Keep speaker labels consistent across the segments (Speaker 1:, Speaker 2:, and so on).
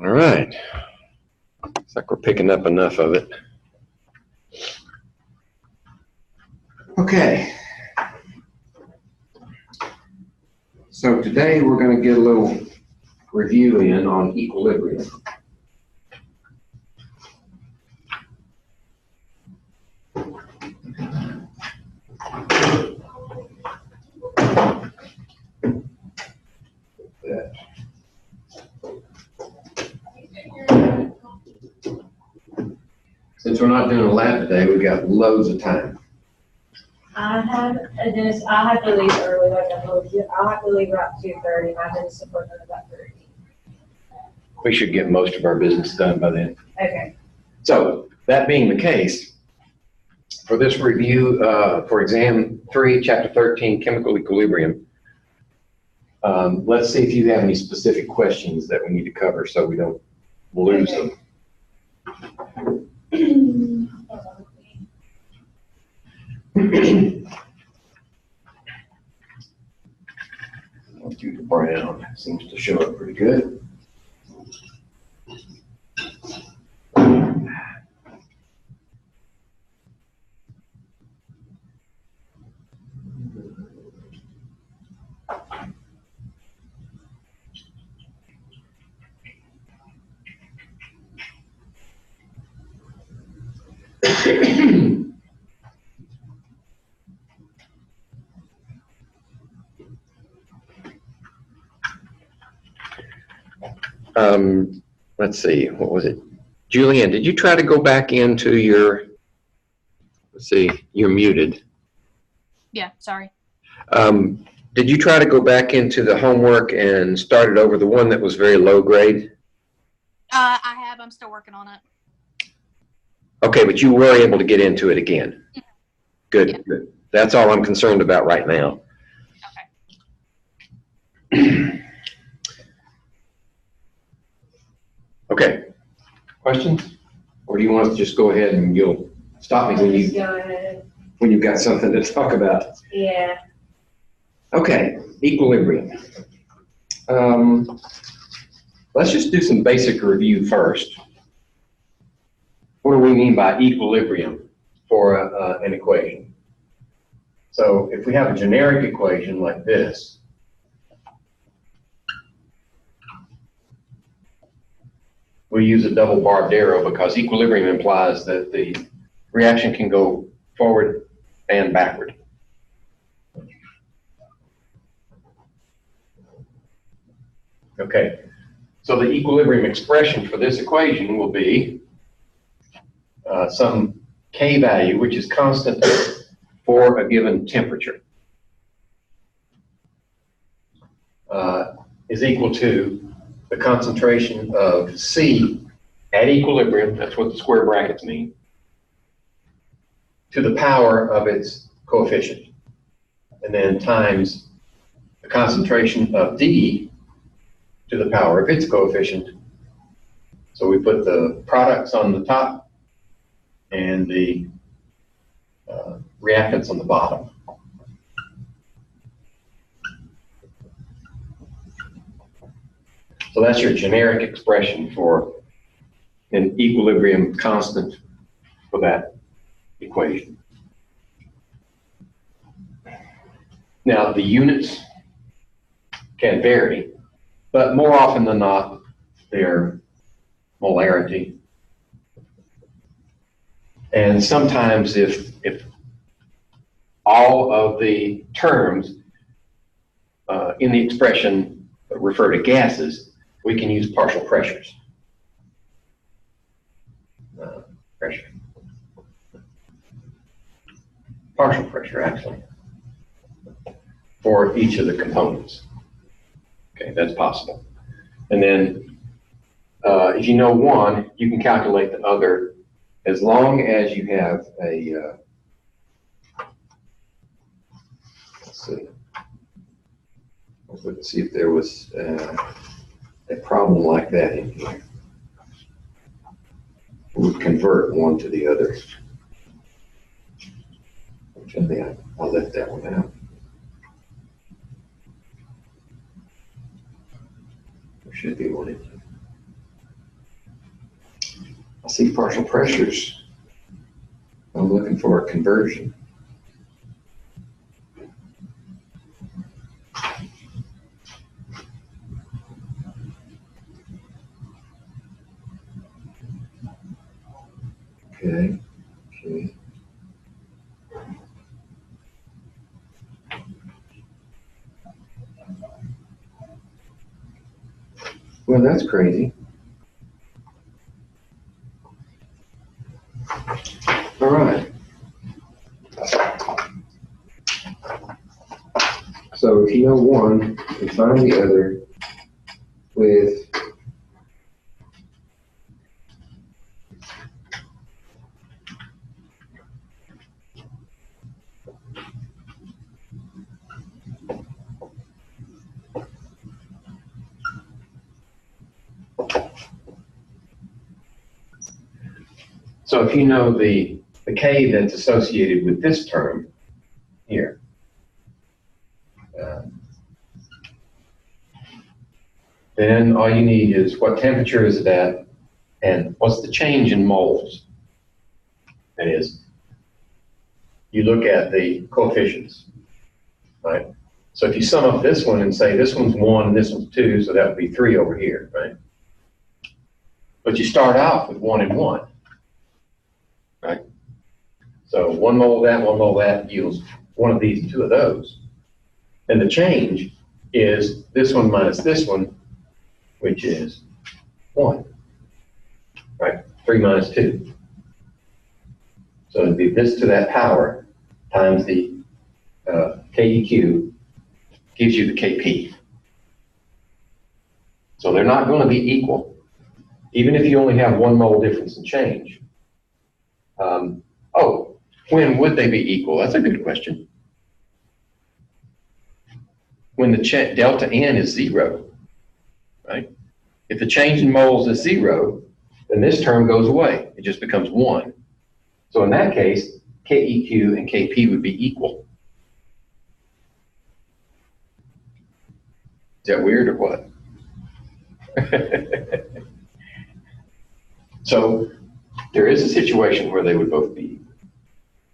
Speaker 1: All right. Looks like we're picking up enough of it. Okay. So today we're going to get a little review in on equilibrium. Since we're not doing a lab today, we've got loads of time.
Speaker 2: I have a dentist. I have to leave early, like I told you. I'll have to leave around 2:30. My dentist appointment is at 3.
Speaker 1: We should get most of our business done by then.
Speaker 2: Okay.
Speaker 1: So, that being the case, for this review for Exam 3, Chapter 13, Chemical Equilibrium, let's see if you have any specific questions that we need to cover so we don't lose them. I'll do the brown. Seems to show up pretty good. Let's see, what was it? Julianne, did you try to go back into your, let's see, you're muted.
Speaker 3: Yeah, sorry.
Speaker 1: Did you try to go back into the homework and start it over, the one that was very low grade?
Speaker 3: I have. I'm still working on it.
Speaker 1: Okay, but you were able to get into it again. Good,
Speaker 3: yeah.
Speaker 1: Good. That's all I'm concerned about right now.
Speaker 3: Okay.
Speaker 1: Okay. Questions? Or do you want to just go ahead and you'll stop me when you've got something to talk about?
Speaker 2: Yeah.
Speaker 1: Okay, equilibrium. Let's just do some basic review first. What do we mean by equilibrium for an equation? So if we have a generic equation like this, we use a double barbed arrow because equilibrium implies that the reaction can go forward and backward. Okay, so the equilibrium expression for this equation will be some K value, which is constant for a given temperature, is equal to the concentration of C at equilibrium, that's what the square brackets mean, to the power of its coefficient, and then times the concentration of D to the power of its coefficient. So we put the products on the top and the reactants on the bottom. So that's your generic expression for an equilibrium constant for that equation. Now the units can vary, but more often than not, they're molarity. And sometimes if all of the terms in the expression refer to gases, we can use partial pressures. Partial pressure, actually, for each of the components. Okay, that's possible. And then if you know one, you can calculate the other as long as you have a, let's see if there was a problem like that in here. We would convert one to the other. Which I think I left that one out. There should be one in here. I see partial pressures. I'm looking for a conversion. Okay. Okay. Well, that's crazy. All right. So if you know one, you can find the other with so if you know the K that's associated with this term here, then all you need is what temperature is it at and what's the change in moles. That is, you look at the coefficients, right? So if you sum up this one and say this one's 1 and this one's 2, so that would be 3 over here, right? But you start out with 1 and 1, right? So 1 mole of that, 1 mole of that yields one of these, 2 of those. And the change is this one minus this one, which is 1, right? 3 minus 2. So it'd be this to that power times the KEQ gives you the KP. So they're not going to be equal, even if you only have 1 mole difference in change. Oh, when would they be equal? That's a good question. When the delta N is 0, right? If the change in moles is 0, then this term goes away. It just becomes 1. So in that case, KEQ and KP would be equal. Is that weird or what? So there is a situation where they would both be equal.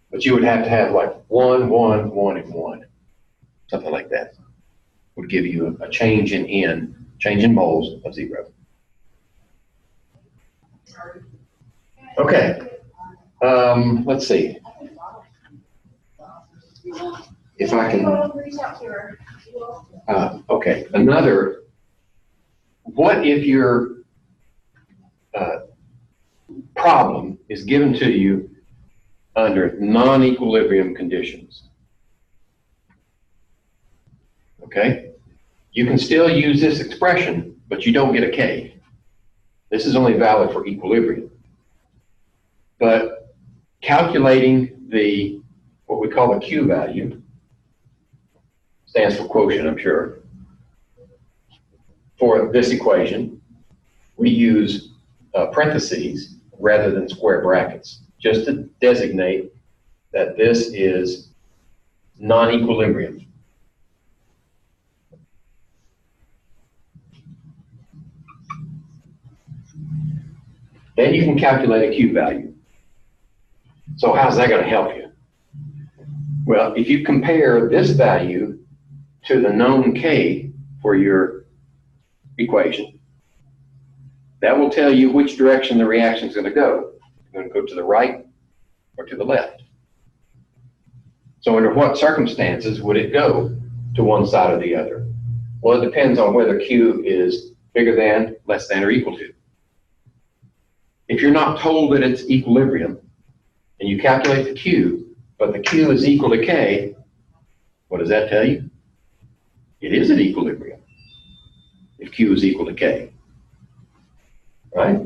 Speaker 1: But you would have to have like 1, 1, 1, and 1. Something like that would give you a change in N, change in moles of 0. Okay. Let's see. If I can. Okay. Another. What if your problem is given to you under non-equilibrium conditions? Okay. You can still use this expression, but you don't get a K. This is only valid for equilibrium. But calculating the, what we call the Q value, stands for quotient, I'm sure, for this equation, we use parentheses rather than square brackets, just to designate that this is non-equilibrium. Then you can calculate a Q value. So how's that going to help you? Well, if you compare this value to the known K for your equation, that will tell you which direction the reaction is going to go. It's going to go to the right or to the left. So under what circumstances would it go to one side or the other? Well, it depends on whether Q is bigger than, less than, or equal to. If you're not told that it's equilibrium, and you calculate the Q, but the Q is equal to K, what does that tell you? It is at equilibrium if Q is equal to K, right?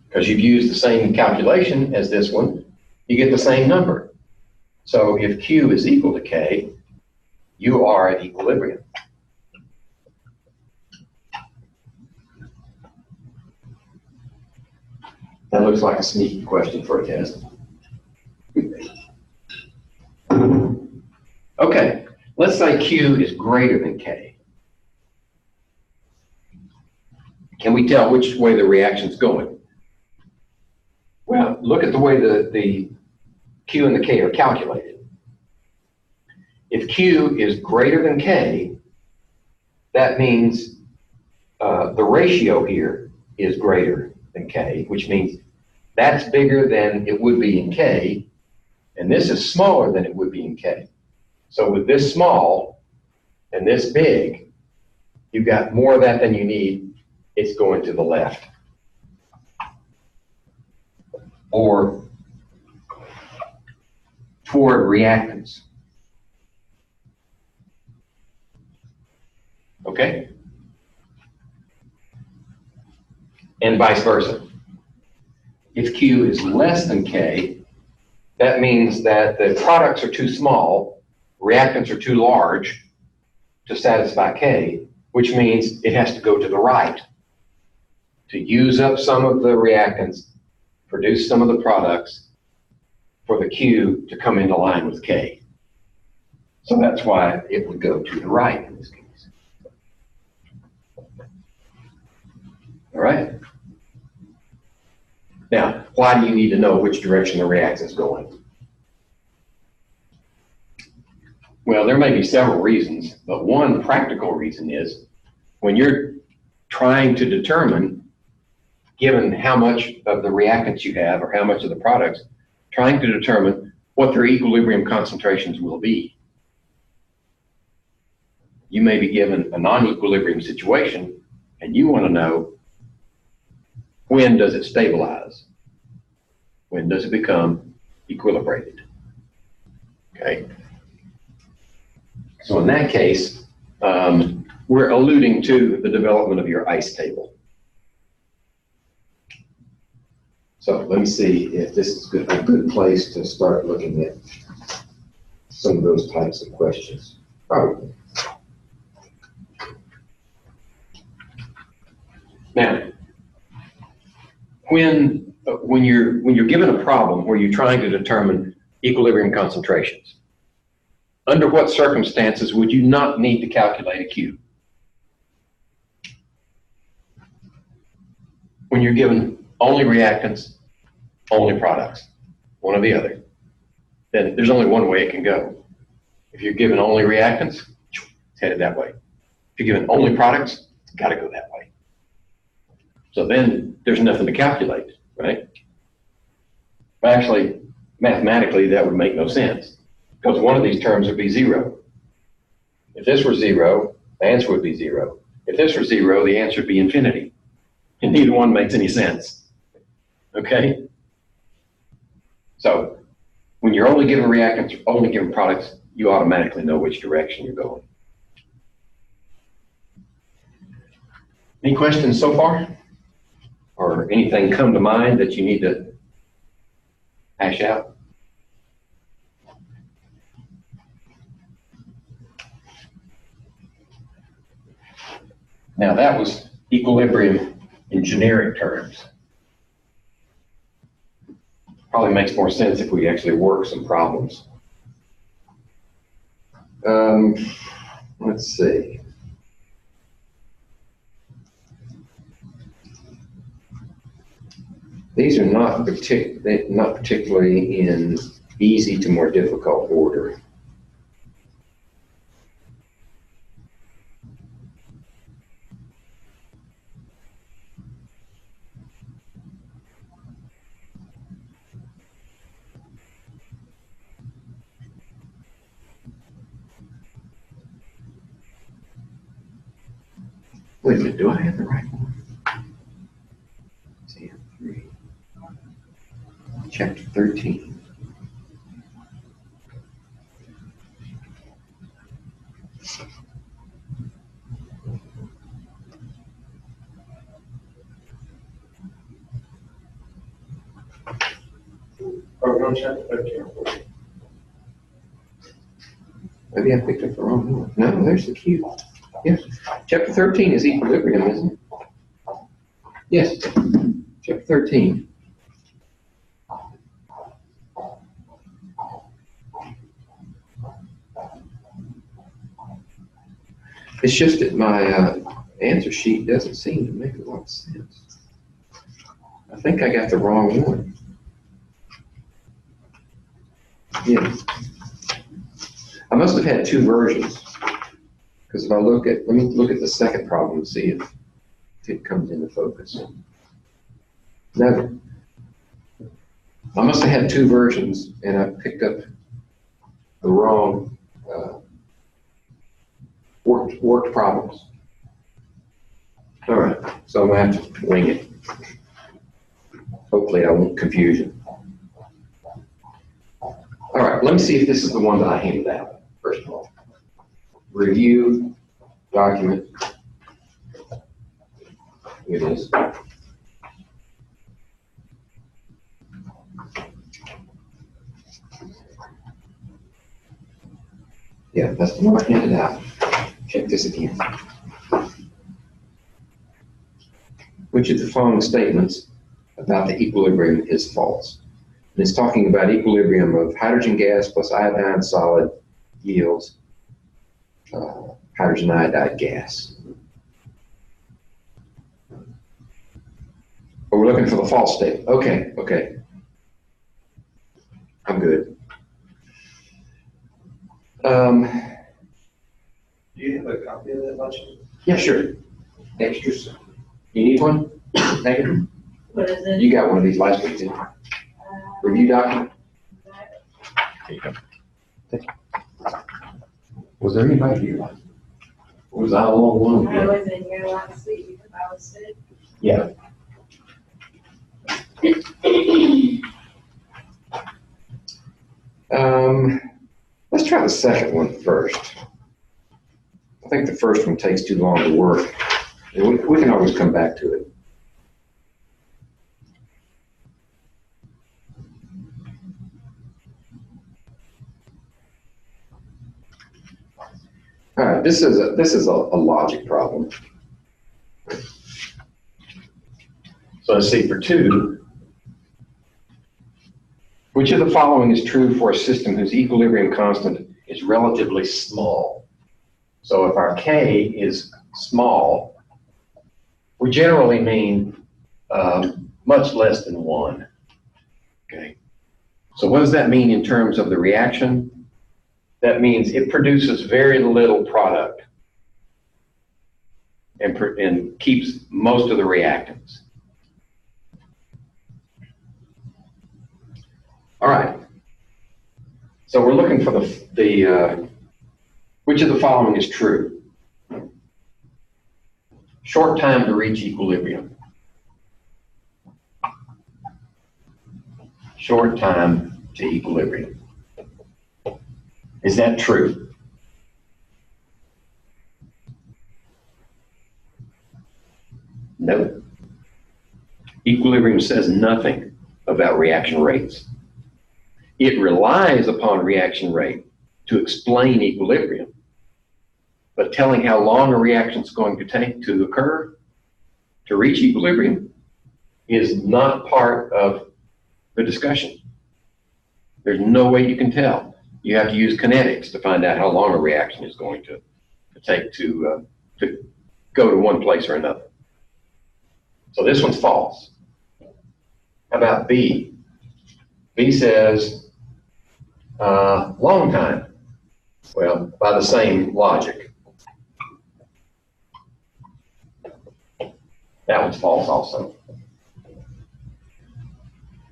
Speaker 1: Because you've used the same calculation as this one, you get the same number. So if Q is equal to K, you are at equilibrium. That looks like a sneaky question for a test. Okay, let's say Q is greater than K. Can we tell which way the reaction's going? Now, look at the way the Q and the K are calculated. If Q is greater than K, that means the ratio here is greater than K, which means that's bigger than it would be in K, and this is smaller than it would be in K. So with this small and this big, you've got more of that than you need. It's going to the left. Or toward reactants. Okay? And vice versa. If Q is less than K, that means that the products are too small, reactants are too large to satisfy K, which means it has to go to the right to use up some of the reactants, produce some of the products for the Q to come into line with K. So that's why it would go to the right in this case. All right. Now, why do you need to know which direction the reaction is going? Well, there may be several reasons, but one practical reason is when you're trying to determine, given how much of the reactants you have or how much of the products, trying to determine what their equilibrium concentrations will be. You may be given a non-equilibrium situation and you want to know, when does it stabilize? When does it become equilibrated? Okay. So in that case, we're alluding to the development of your ice table. So let me see if this is a good place to start looking at some of those types of questions. Probably. Now, when you're given a problem where you're trying to determine equilibrium concentrations, under what circumstances would you not need to calculate a Q? When you're given only reactants, only products, one or the other, then there's only one way it can go. If you're given only reactants, it's headed that way. If you're given only products, it's got to go that way. So then there's nothing to calculate, right? But actually, mathematically, that would make no sense because one of these terms would be zero. If this were zero, the answer would be zero. If this were zero, the answer would be infinity. And neither one makes any sense. Okay? So when you're only given reactants or only given products, you automatically know which direction you're going. Any questions so far? Or anything come to mind that you need to hash out? Now that was equilibrium in generic terms. Probably makes more sense if we actually work some problems. Let's see. These are not particularly in easy to more difficult order. Wait a minute, do I have the right one? Exam3, chapter 13. Oh, no, chapter 13. Maybe I picked up the wrong one. No, there's the Q. Yes. Chapter 13 is equilibrium, isn't it? Yes. Chapter 13. It's just that my answer sheet doesn't seem to make a lot of sense. I think I got the wrong one. Yeah. I must have had two versions. Because if I look at, let me look at the second problem and see if it comes into focus. No. I must have had two versions and I picked up the wrong worked problems. All right, so I'm going to have to wing it. Hopefully I won't confuse you. All right, let me see if this is the one that I handed out, first of all. Review document. Here it is. Yeah, that's the one I handed out. Check this again. Which of the following statements about the equilibrium is false? And it's talking about equilibrium of hydrogen gas plus iodine solid yields hydrogen iodide gas. But we're looking for the false statement. Okay, okay. I'm good. Do you have a copy of that lunch? Yeah, sure. Extras. You need one? Megan?
Speaker 2: What is it?
Speaker 1: You got one of these last week, didn't you? Review document? There you go. Thank you. Was there anybody here? Or was I the only one?
Speaker 2: I was in here last week because I was sick.
Speaker 1: Yeah. Let's try the second one first. I think the first one takes too long to work. And we can always come back to it. All right, this is a logic problem. So let's see, for 2, which of the following is true for a system whose equilibrium constant is relatively small? So if our K is small, we generally mean much less than 1. Okay. So what does that mean in terms of the reaction? That means it produces very little product and keeps most of the reactants. All right. So we're looking for the which of the following is true? Short time to reach equilibrium. Short time to equilibrium. Is that true? No. Equilibrium says nothing about reaction rates. It relies upon reaction rate to explain equilibrium, but telling how long a reaction is going to take to occur to reach equilibrium is not part of the discussion. There's no way you can tell. You have to use kinetics to find out how long a reaction is going to take to go to one place or another. So this one's false. How about B? B says long time. Well, by the same logic. That one's false also.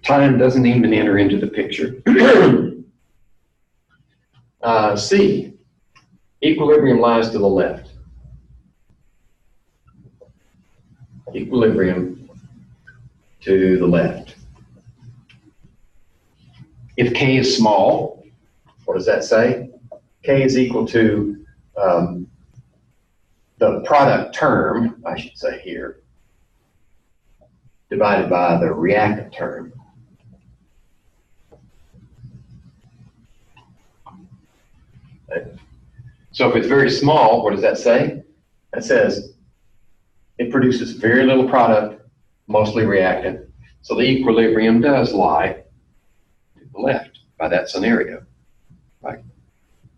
Speaker 1: Time doesn't even enter into the picture. C, equilibrium lies to the left. Equilibrium to the left. If K is small, what does that say? K is equal to the product term, I should say here, divided by the reactant term. So if it's very small, what does that say? That says it produces very little product, mostly reactant. So the equilibrium does lie to the left by that scenario. Right?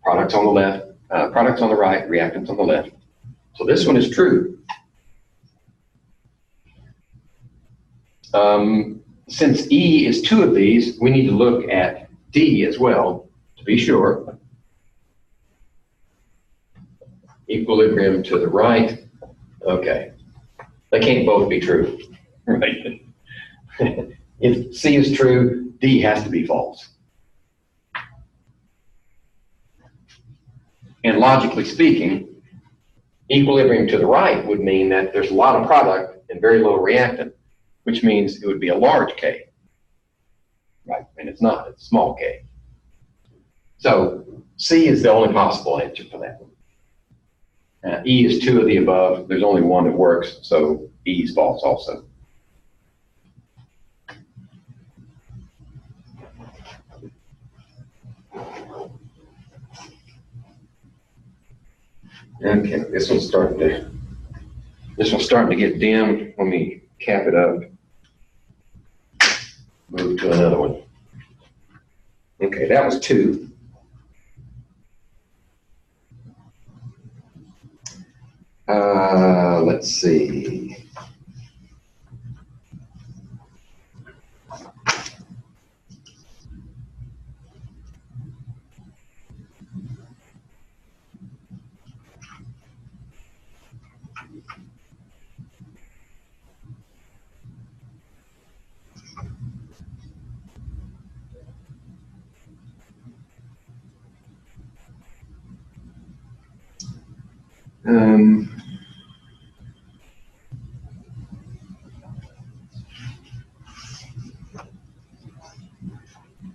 Speaker 1: Products on the left, products on the right, reactants on the left. So this one is true. Since E is 2 of these, we need to look at D as well, to be sure. Equilibrium to the right. Okay. They can't both be true, right? If C is true, D has to be false. And logically speaking, equilibrium to the right would mean that there's a lot of product and very little reactant, which means it would be a large K. Right, and it's not, it's small K. So C is the only possible answer for that one. E is two of the above. There's only one that works, so E is false also. Okay, this one's starting to get dim. Let me cap it up. Move to another one. Okay, that was 2. Let's see.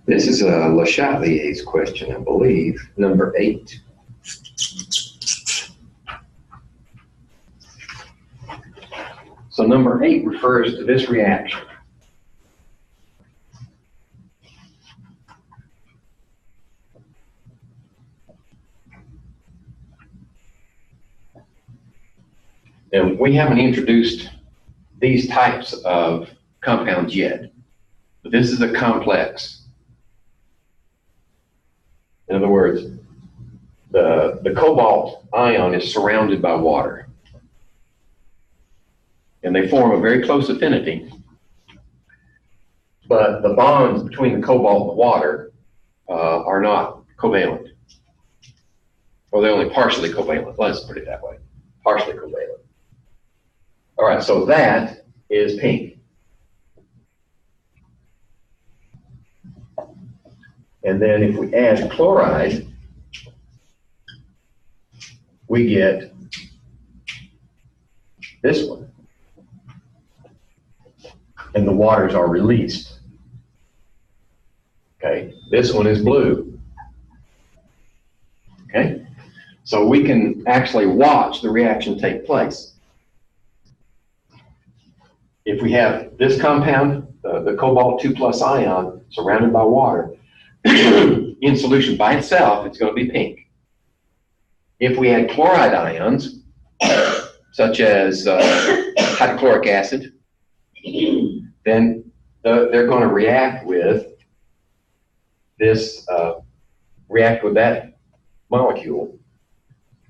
Speaker 1: This is a Le Chatelier's question, I believe, number 8. So number 8 refers to this reaction. And we haven't introduced these types of compounds yet, but this is a complex. In other words, the cobalt ion is surrounded by water, and they form a very close affinity, but the bonds between the cobalt and the water are not covalent. Well, they're only partially covalent. Let's put it that way. Partially covalent. All right, so that is pink. And then if we add chloride, we get this one. And the waters are released. Okay, this one is blue. Okay, so we can actually watch the reaction take place. If we have this compound, the cobalt 2+ ion surrounded by water, in solution by itself, it's going to be pink. If we add chloride ions, such as hydrochloric acid, then they're going to react with this, react with that molecule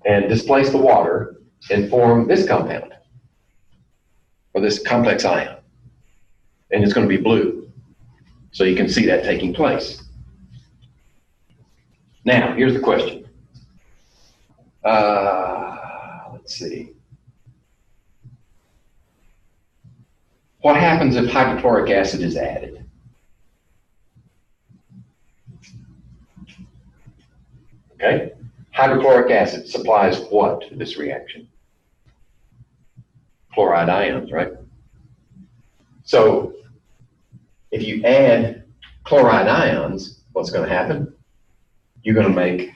Speaker 1: and displace the water and form this compound, or this complex ion. And it's going to be blue. So you can see that taking place. Now, here's the question. Let's see. What happens if hydrochloric acid is added? Okay. Hydrochloric acid supplies what to this reaction? Chloride ions, right? So if you add chloride ions, what's going to happen? You're going to make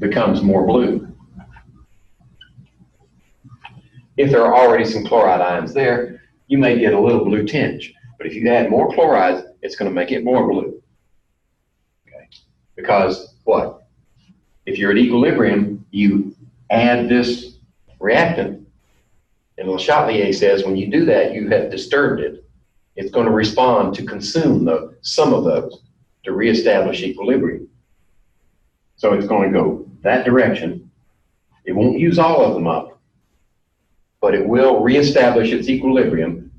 Speaker 1: becomes more blue. If there are already some chloride ions there, you may get a little blue tinge. But if you add more chlorides, it's going to make it more blue. Okay. Because what? If you're at equilibrium, you add this reactant, and Le Chatelier says when you do that, you have disturbed it. It's going to respond to consume some of those to reestablish equilibrium. So it's going to go that direction. It won't use all of them up, but it will reestablish its equilibrium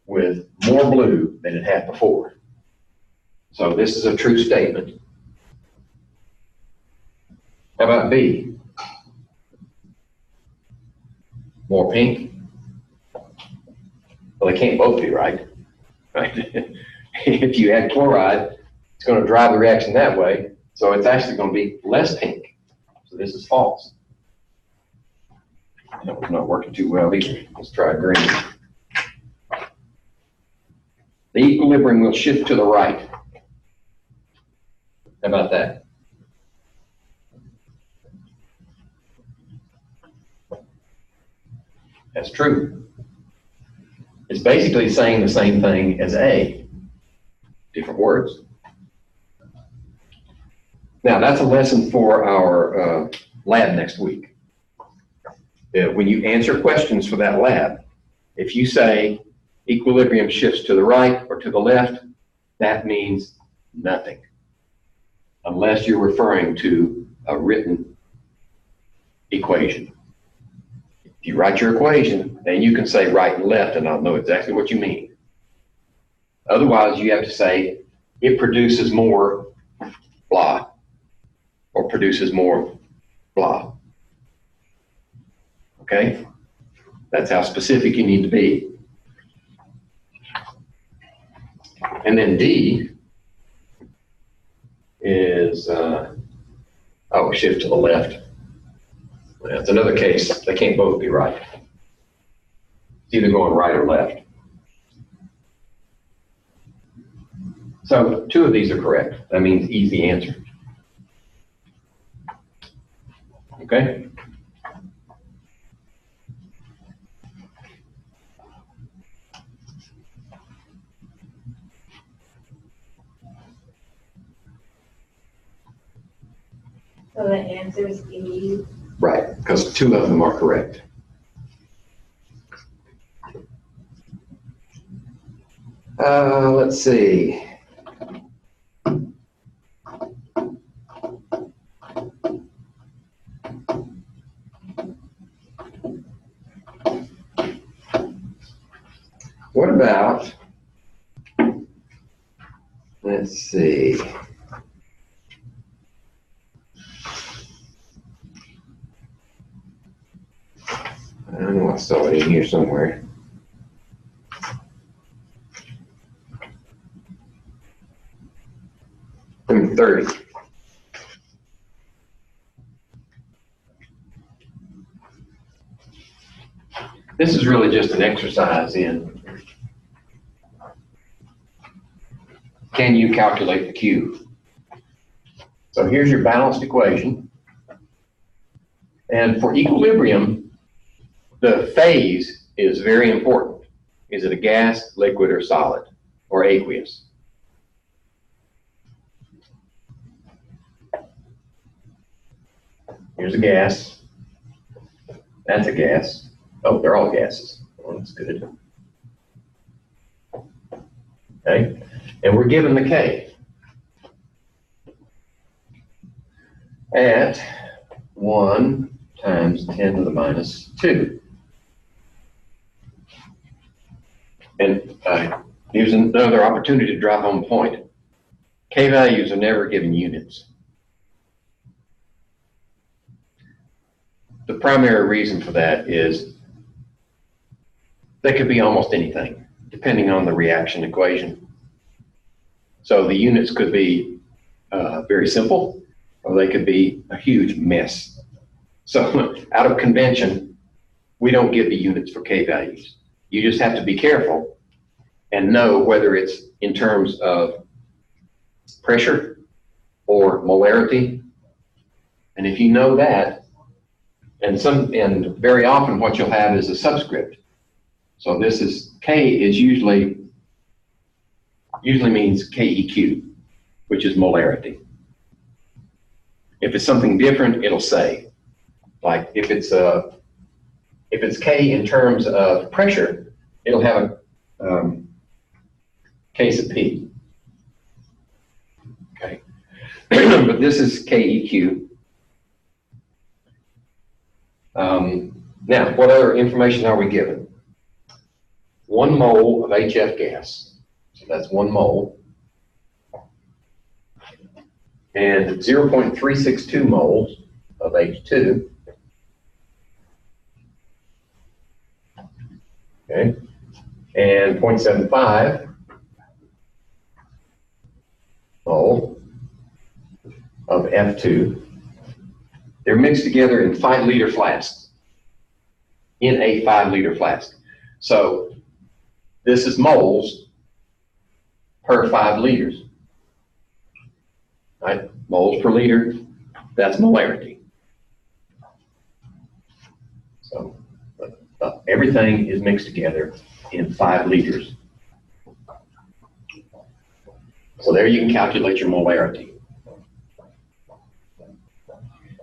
Speaker 1: with more blue than it had before. So this is a true statement. How about B? More pink? Well, they can't both be right. If you add chloride, it's going to drive the reaction that way. So it's actually going to be less pink. So this is false. That was not working too well either. Let's try green. The equilibrium will shift to the right. How about that? That's true. It's basically saying the same thing as A, different words. Now, that's a lesson for our lab next week. When you answer questions for that lab, if you say equilibrium shifts to the right or to the left, that means nothing, unless you're referring to a written equation. If you write your equation, then you can say right and left, and I'll know exactly what you mean. Otherwise, you have to say it produces more blah, or produces more blah. Okay? That's how specific you need to be. And then D is, shift to the left. That's another case. They can't both be right. It's either going right or left. So 2 of these are correct. That means E's the answer. Okay?
Speaker 2: So the answer is E.
Speaker 1: Right, because 2 of them are correct. Let's see. What about, let's see. I know I saw it in here somewhere. Number 30. This is really just an exercise in, can you calculate the Q? So here's your balanced equation. And for equilibrium, the phase is very important. Is it a gas, liquid, or solid, or aqueous? Here's a gas. That's a gas. Oh, they're all gases. Oh, that's good. Okay, and we're given the K at 1 times 10 to the minus 2. And here's another opportunity to drive home a point. K values are never given units. The primary reason for that is they could be almost anything, depending on the reaction equation. So the units could be very simple, or they could be a huge mess. So out of convention, we don't give the units for K values. You just have to be careful and know whether it's in terms of pressure or molarity. And if you know that, and very often what you'll have is a subscript. So this is K is usually means KEQ, which is molarity. If it's something different, it'll say, like if it's K in terms of pressure, it'll have a K sub P. Okay, but this is KEQ. Now, what other information are we given? 1 mole of HF gas. So that's 1 mole. And 0.362 moles of H2. Okay. And 0.75 mole of F2. They're mixed together in 5-liter flasks. In a 5-liter flask. So this is moles per 5 liters. Right? Moles per liter, that's molarity. So everything is mixed together in 5 liters. So there you can calculate your molarity.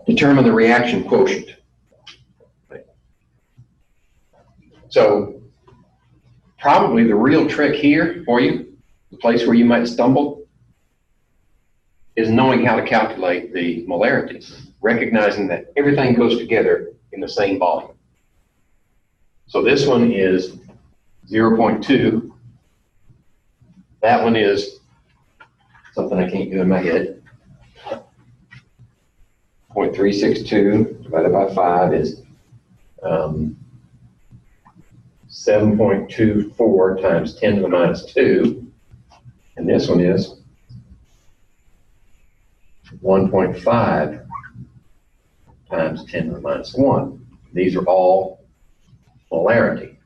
Speaker 1: Determine the reaction quotient. So probably the real trick here for you, the place where you might stumble, is knowing how to calculate the molarity, recognizing that everything goes together in the same volume. So this one is 0.2. That one is something I can't do in my head. 0.362 divided by 5 is 7.24 times 10 to the minus 2. And this one is 1.5 times 10 to the minus 1. These are all molarity.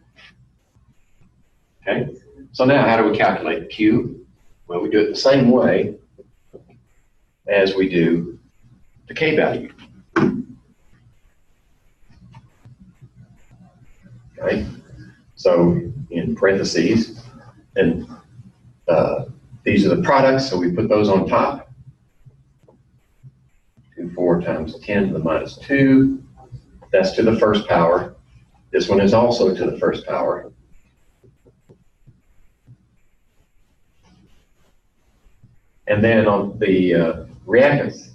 Speaker 1: Okay? So now how do we calculate the Q? Well, we do it the same way as we do the K value. Okay? So in parentheses, and these are the products, so we put those on top. 4 times 10 to the minus 2. That's to the first power. This one is also to the first power. And then on the reactants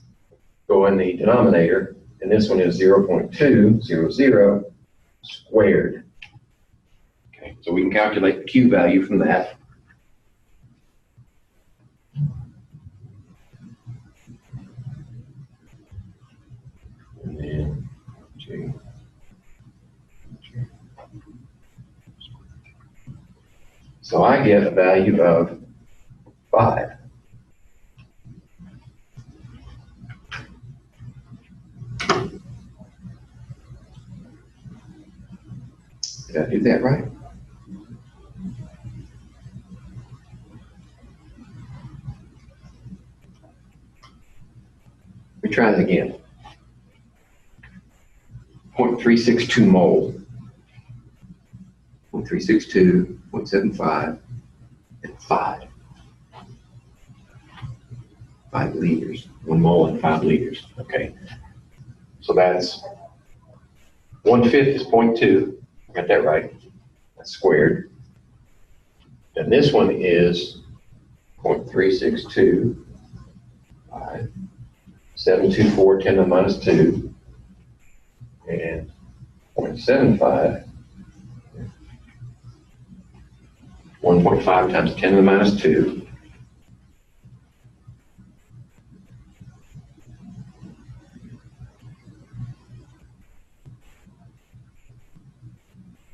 Speaker 1: go in the denominator, and this one is 0.200 squared. Okay, so we can calculate the Q value from that. And then G. So I get a value of 5. Did I do that right? We try it again. 0.362 mole. 0.362, 0.75, and 5. 5 liters. 1 mole and 5 liters. Okay. So that's 1/5 is 0.2. Got that right. That's squared. And this one is 0.362, 5, 724, 10 to the minus 2, and 0.75, 1.5 times 10 to the minus 2.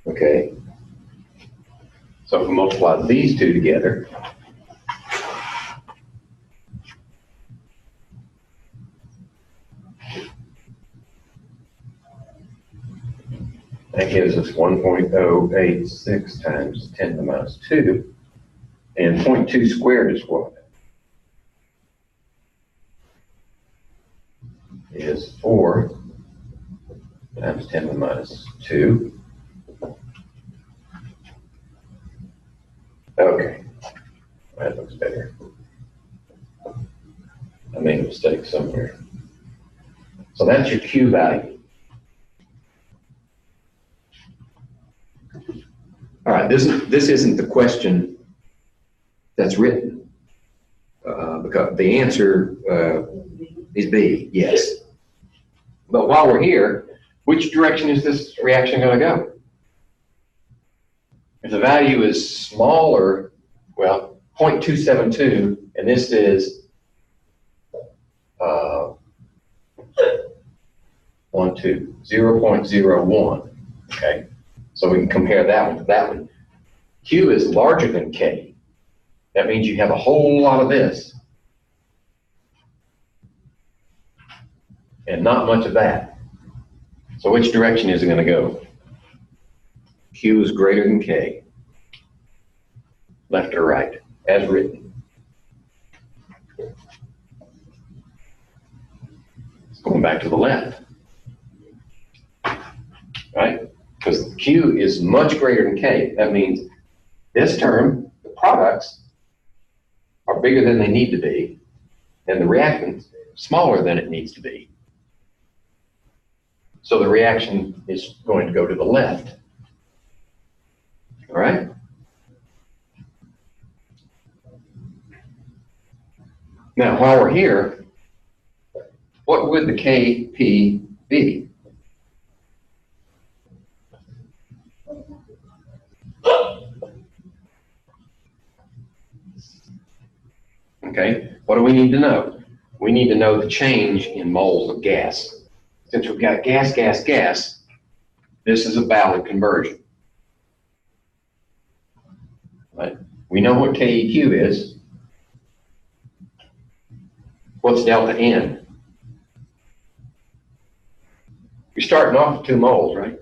Speaker 1: Okay. So if we multiply these two together, that gives us 1.086 times 10 to the minus 2. And 0.2 squared is what? Is 4 times 10 to the minus 2. Okay, that looks better. I made a mistake somewhere. So that's your Q value. All right, this isn't the question that's written, because the answer is B, yes. But while we're here, which direction is this reaction going to go? If the value is smaller, well, 0.272, and this is 0.01, okay? So we can compare that one to that one. Q is larger than K. That means you have a whole lot of this and not much of that. So which direction is it going to go? Q is greater than K. Left or right, as written. It's going back to the left, right? Because Q is much greater than K. That means this term, the products, are bigger than they need to be, and the reactant smaller than it needs to be. So the reaction is going to go to the left. All right? Now, while we're here, what would the Kp be? Okay, what do we need to know? We need to know the change in moles of gas. Since we've got gas, gas, gas, this is a valid conversion. Right? We know what KEQ is. What's delta N? You're starting off with 2 moles, right?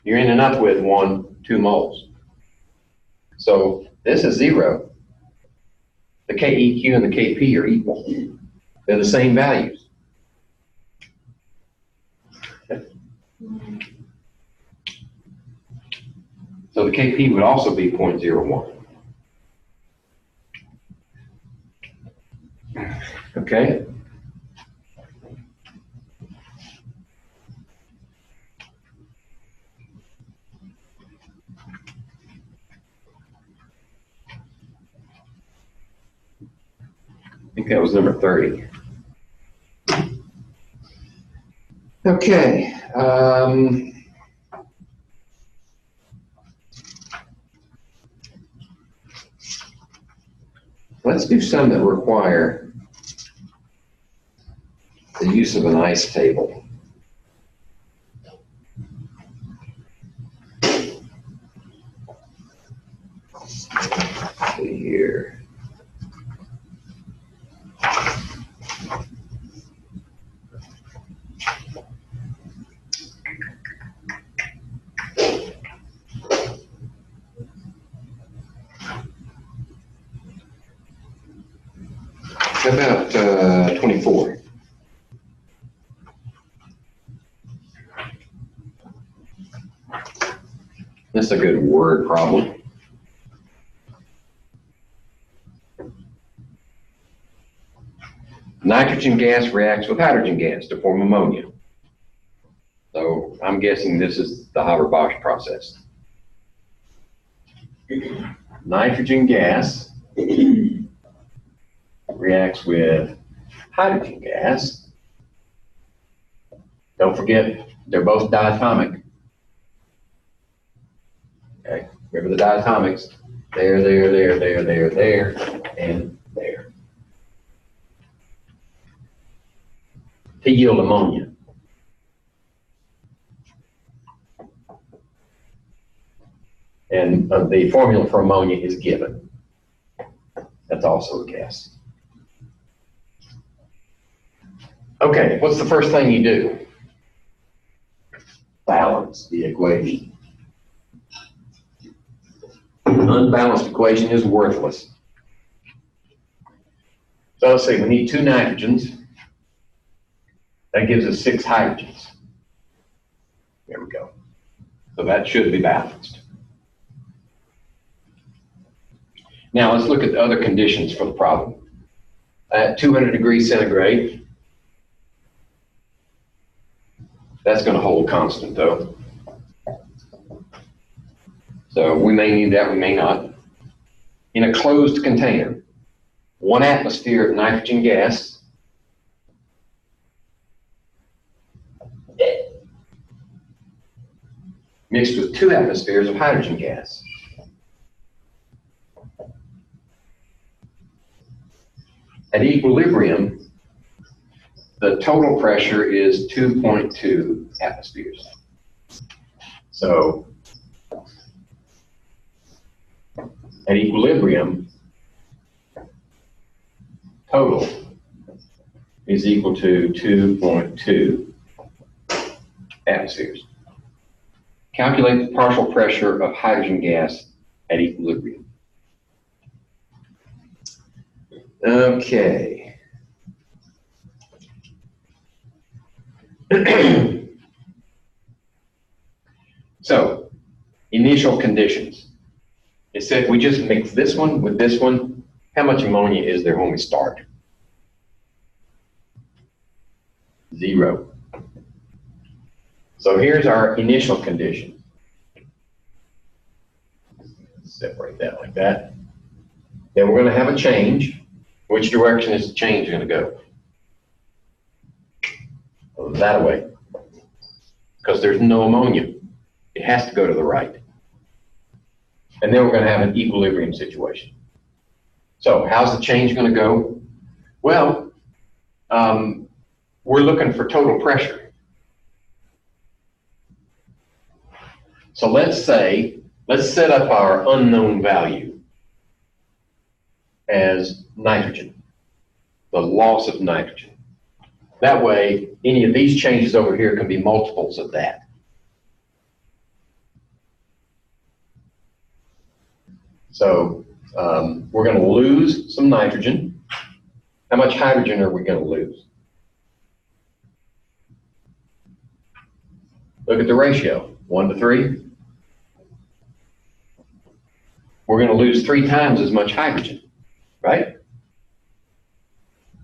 Speaker 1: You're ending up with 2 moles. So this is 0. The KEQ and the KP are equal. They're the same values. So the KP would also be 0.01. Okay? I think that was number 30. Okay. Let's do some that require the use of an ice table. Let's see here. How about 24? That's a good word problem. Nitrogen gas reacts with hydrogen gas to form ammonia. So I'm guessing this is the Haber-Bosch process. Nitrogen gas reacts with hydrogen gas. Don't forget, they're both diatomic. Okay, remember the diatomics. There, and there. To yield ammonia. And the formula for ammonia is given. That's also a gas. Okay, what's the first thing you do? Balance the equation. An unbalanced equation is worthless. So let's see, we need 2 nitrogens. That gives us 6 hydrogens. There we go. So that should be balanced. Now let's look at the other conditions for the problem. At 200 degrees centigrade, that's going to hold constant though. So we may need that, we may not. In a closed container, 1 atmosphere of nitrogen gas mixed with 2 atmospheres of hydrogen gas. At equilibrium, the total pressure is 2.2 atmospheres. So at equilibrium, total is equal to 2.2 atmospheres. Calculate the partial pressure of hydrogen gas at equilibrium. Okay. So, initial conditions. It said we just mix this one with this one. How much ammonia is there when we start? 0. So here's our initial condition. Separate that like that. Then we're going to have a change. Which direction is the change going to go? Well, that way. Because there's no ammonia. It has to go to the right. And then we're going to have an equilibrium situation. So how's the change going to go? Well, we're looking for total pressure. So let's set up our unknown value as nitrogen, the loss of nitrogen. That way, any of these changes over here can be multiples of that. So we're going to lose some nitrogen. How much hydrogen are we going to lose? Look at the ratio, 1 to 3. We're going to lose 3 times as much hydrogen, right?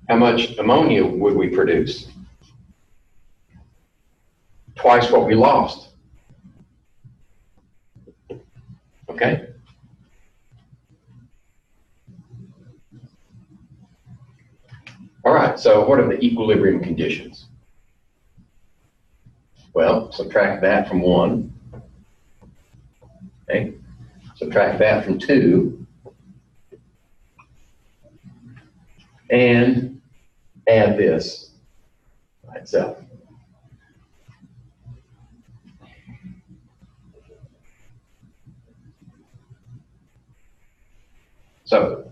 Speaker 1: How much ammonia would we produce? Twice what we lost. Okay? All right, so what are the equilibrium conditions? Well, subtract that from 1. Okay? Subtract that from 2. And add this by itself. So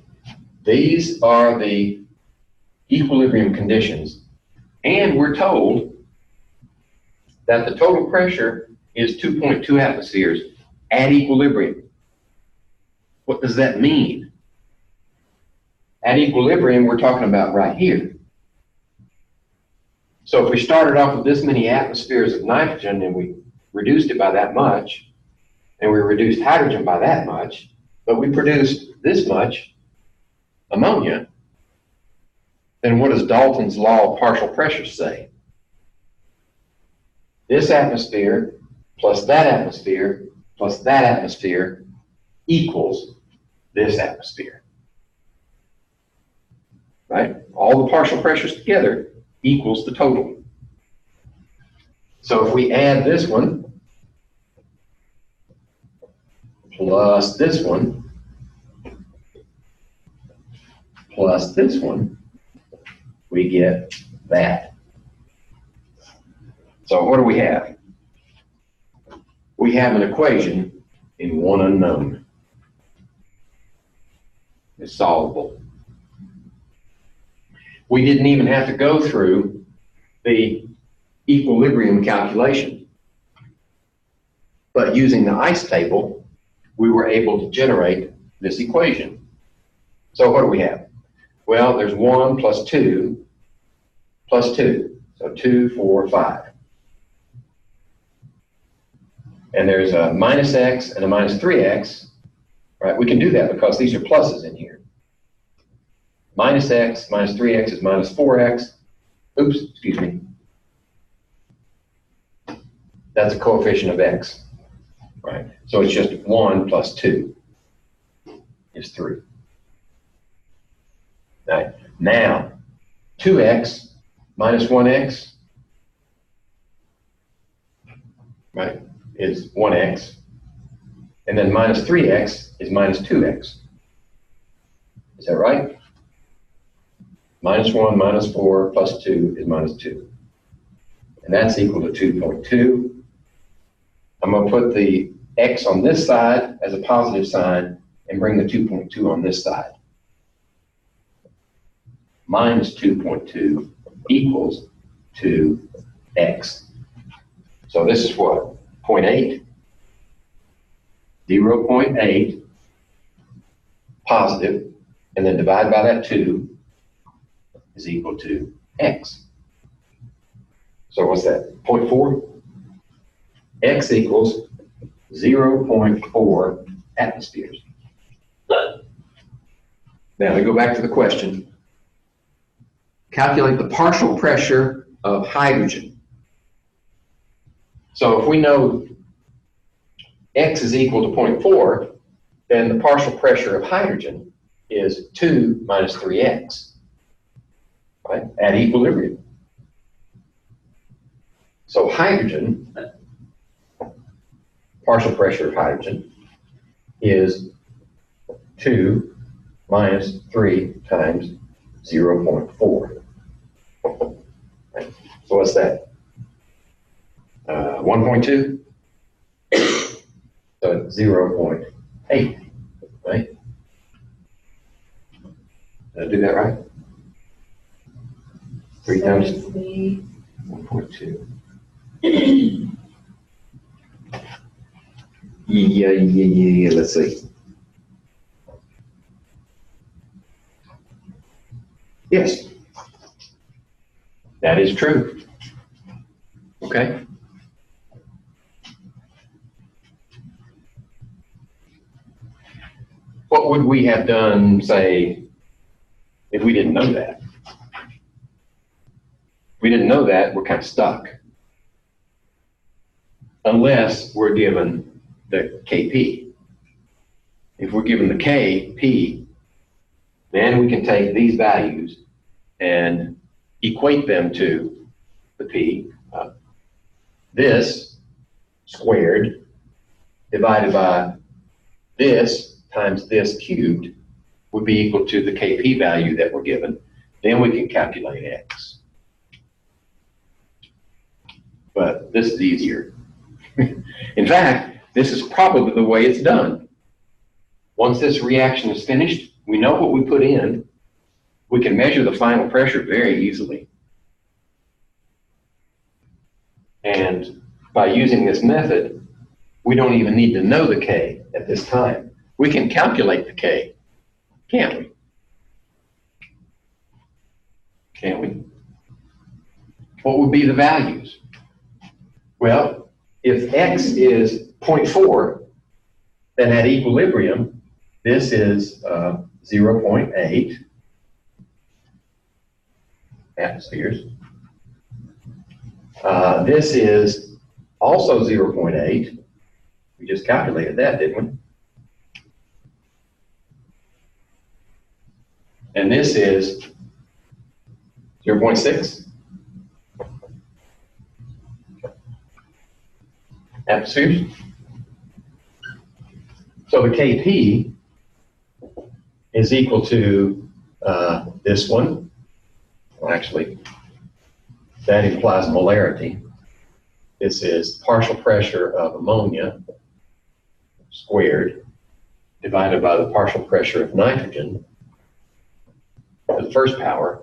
Speaker 1: these are the equilibrium conditions, and we're told that the total pressure is 2.2 atmospheres at equilibrium. What does that mean? At equilibrium, we're talking about right here. So if we started off with this many atmospheres of nitrogen and we reduced it by that much, and we reduced hydrogen by that much, but we produced this much ammonia, then what does Dalton's law of partial pressure say? This atmosphere plus that atmosphere plus that atmosphere equals this atmosphere. Right? All the partial pressures together equals the total. So if we add this one plus this one plus this one, we get that. So what do we have? We have an equation in one unknown. It's solvable. We didn't even have to go through the equilibrium calculation. But using the ice table, we were able to generate this equation. So what do we have? Well, there's 1 plus 2 plus 2. So 2, 4, 5. And there's a minus x and a minus 3x. Right? We can do that because these are pluses in here. Minus x minus 3x is minus 4x. Oops, excuse me. That's a coefficient of x. Right? So it's just 1 plus 2 is 3. Right? Now, 2x minus 1x, right, is 1x. And then minus 3x is minus 2x. Is that right? -1 minus 4 plus 2 is -2. And that's equal to 2.2. I'm going to put the x on this side as a positive sign and bring the 2.2 on this side. Minus 2.2 equals 2x. So this is what? 0.8. 0.8 positive, and then divide by that 2 is equal to x. So what's that? 0.4? X equals 0.4 atmospheres. Now we go back to the question. Calculate the partial pressure of hydrogen. So if we know x is equal to 0.4, then the partial pressure of hydrogen is 2 minus 3x, right, at equilibrium. So hydrogen, partial pressure of hydrogen, is 2 minus 3 times 0.4. Right. So what's that? 1.2? So it's 0.8, right? Did I do that right? 3 times 1.2. Yeah, let's see. Yes, that is true. Okay. What would we have done, say, if we didn't know that? If we didn't know that, we're kind of stuck. Unless we're given the KP. If we're given the KP, then we can take these values and equate them to the P. This squared divided by this times this cubed would be equal to the KP value that we're given. Then we can calculate X. But this is easier. In fact, this is probably the way it's done. Once this reaction is finished, we know what we put in. We can measure the final pressure very easily. And by using this method, we don't even need to know the K at this time. We can calculate the K, can't we? Can't we? What would be the values? Well, if X is 0.4, then at equilibrium, this is 0.8 atmospheres. This is also 0.8. We just calculated that, didn't we? And this is 0.6 atmospheres. So the KP is equal to this one. Well, actually, that implies molarity. This is partial pressure of ammonia squared divided by the partial pressure of nitrogen to the first power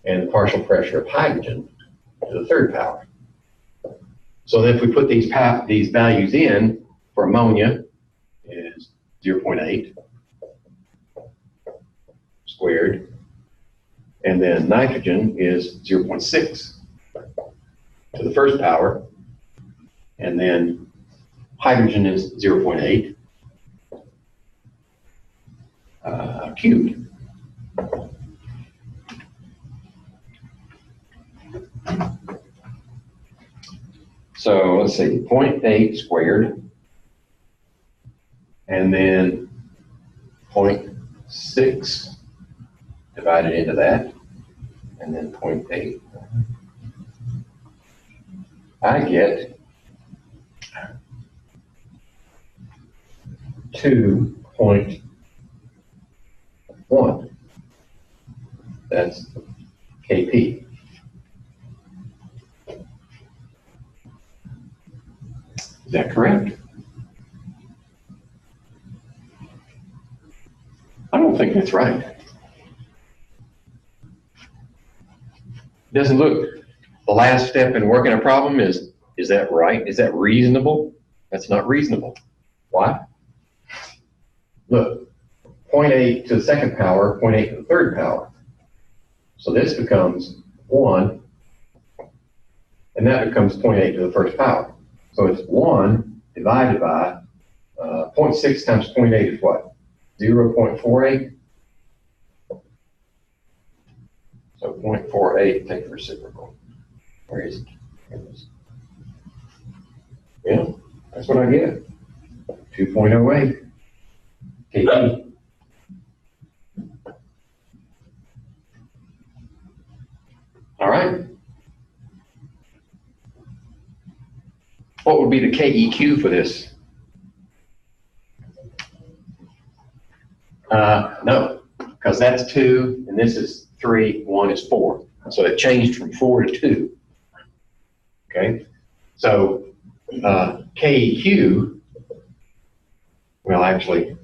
Speaker 1: and the partial pressure of hydrogen to the third power. So if we put these values in for ammonia is 0.8 squared, and then nitrogen is 0.6 to the first power, and then hydrogen is 0.8 cubed. So let's see, 0.8 squared, and then 0.6 divided into that, and then 0.8. I get 2.1. That's KP. Is that correct? I don't think that's right. Doesn't look, the last step in working a problem is that right? Is that reasonable? That's not reasonable. Why? Look, 0.8 to the second power, 0.8 to the third power. So this becomes 1, and that becomes 0.8 to the first power. So it's 1 divided by 0.6 times 0.8 is what? 0.48? So 0.48, take the reciprocal. Where is it? Here it is. Yeah, that's what I get. 2.08 KP. All right. What would be the KEQ for this? No, because that's 2, and this is 3, 1 is 4. So it changed from 4 to 2. Okay, so KEQ, well, actually,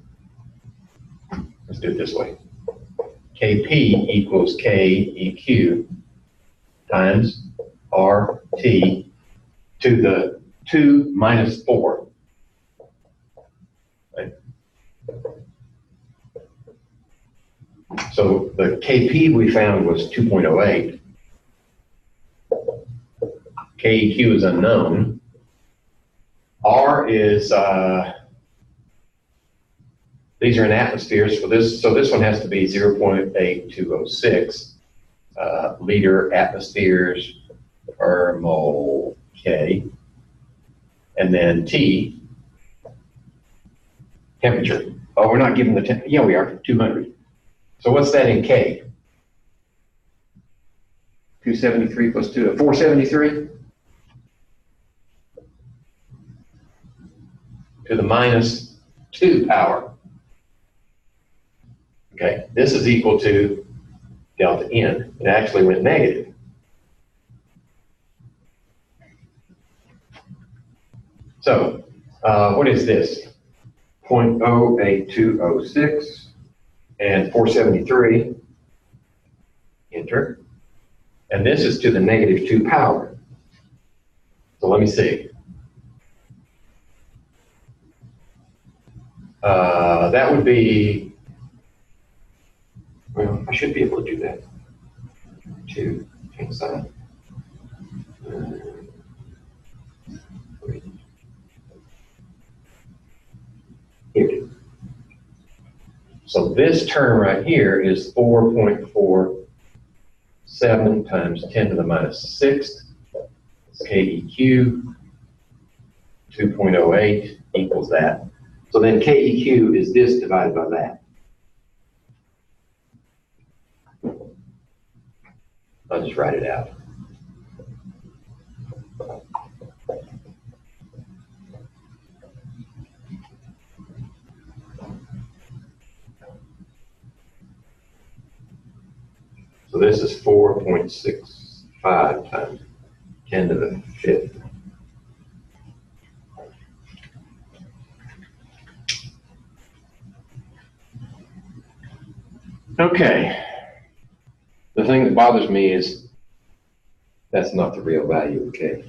Speaker 1: let's do it this way. KP equals KEQ times RT to the 2 minus 4. Right? So the KP we found was 2.08. KEQ is unknown. R is, these are in atmospheres for this, so this one has to be 0.8206 liter atmospheres per mole K. And then T, temperature. Oh, we're not given the temperature. Yeah, we are, 200. So what's that in K? 273 plus 2, 473? To the minus 2 power. Okay, this is equal to delta N. It actually went negative. So, what is this? 0.08206 and 473. Enter. And this is to the negative 2 power. So let me see. That would be, well, I should be able to do that. 2 inside. 3. Here it is. So this term right here is 4.47 times 10 to the minus 6. It's KEQ. 2.08 equals that. So then KEQ is this divided by that. I'll just write it out. So this is 4.65 times 10 to the 5th. Okay. The thing that bothers me is that's not the real value of K.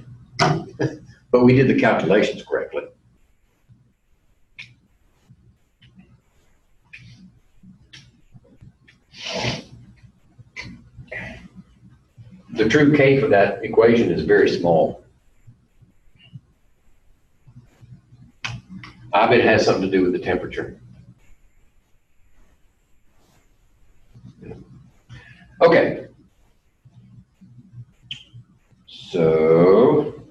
Speaker 1: But we did the calculations correctly. The true K for that equation is very small. I bet it has something to do with the temperature. Okay. So,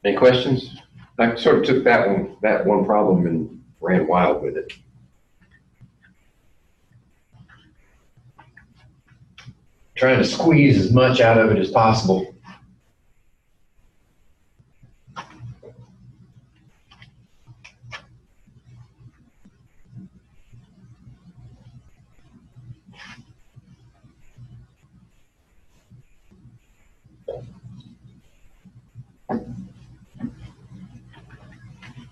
Speaker 1: any questions? I sort of took that one problem and ran wild with it. Trying to squeeze as much out of it as possible.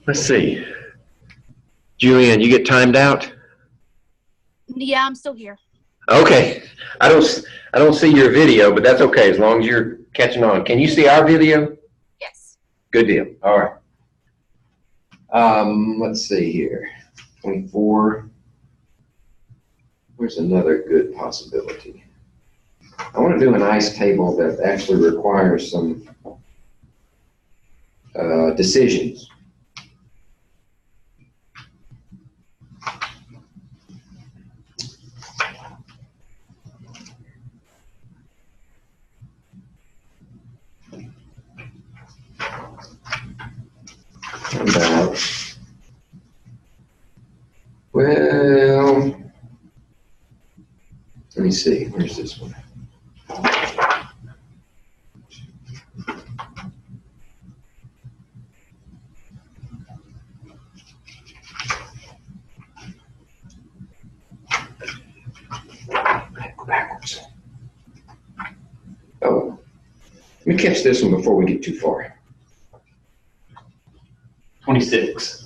Speaker 1: Let's see. Julianne, you get timed out?
Speaker 3: Yeah, I'm still here.
Speaker 1: Okay. I don't see your video, but that's okay as long as you're catching on. Can you see our video?
Speaker 3: Yes.
Speaker 1: Good deal. All right. Let's see here. 24. Where's another good possibility? I want to do an ICE table that actually requires some decisions. Well, let me see. Where's this one? Go backwards. Oh, let me catch this one before we get too far. 26.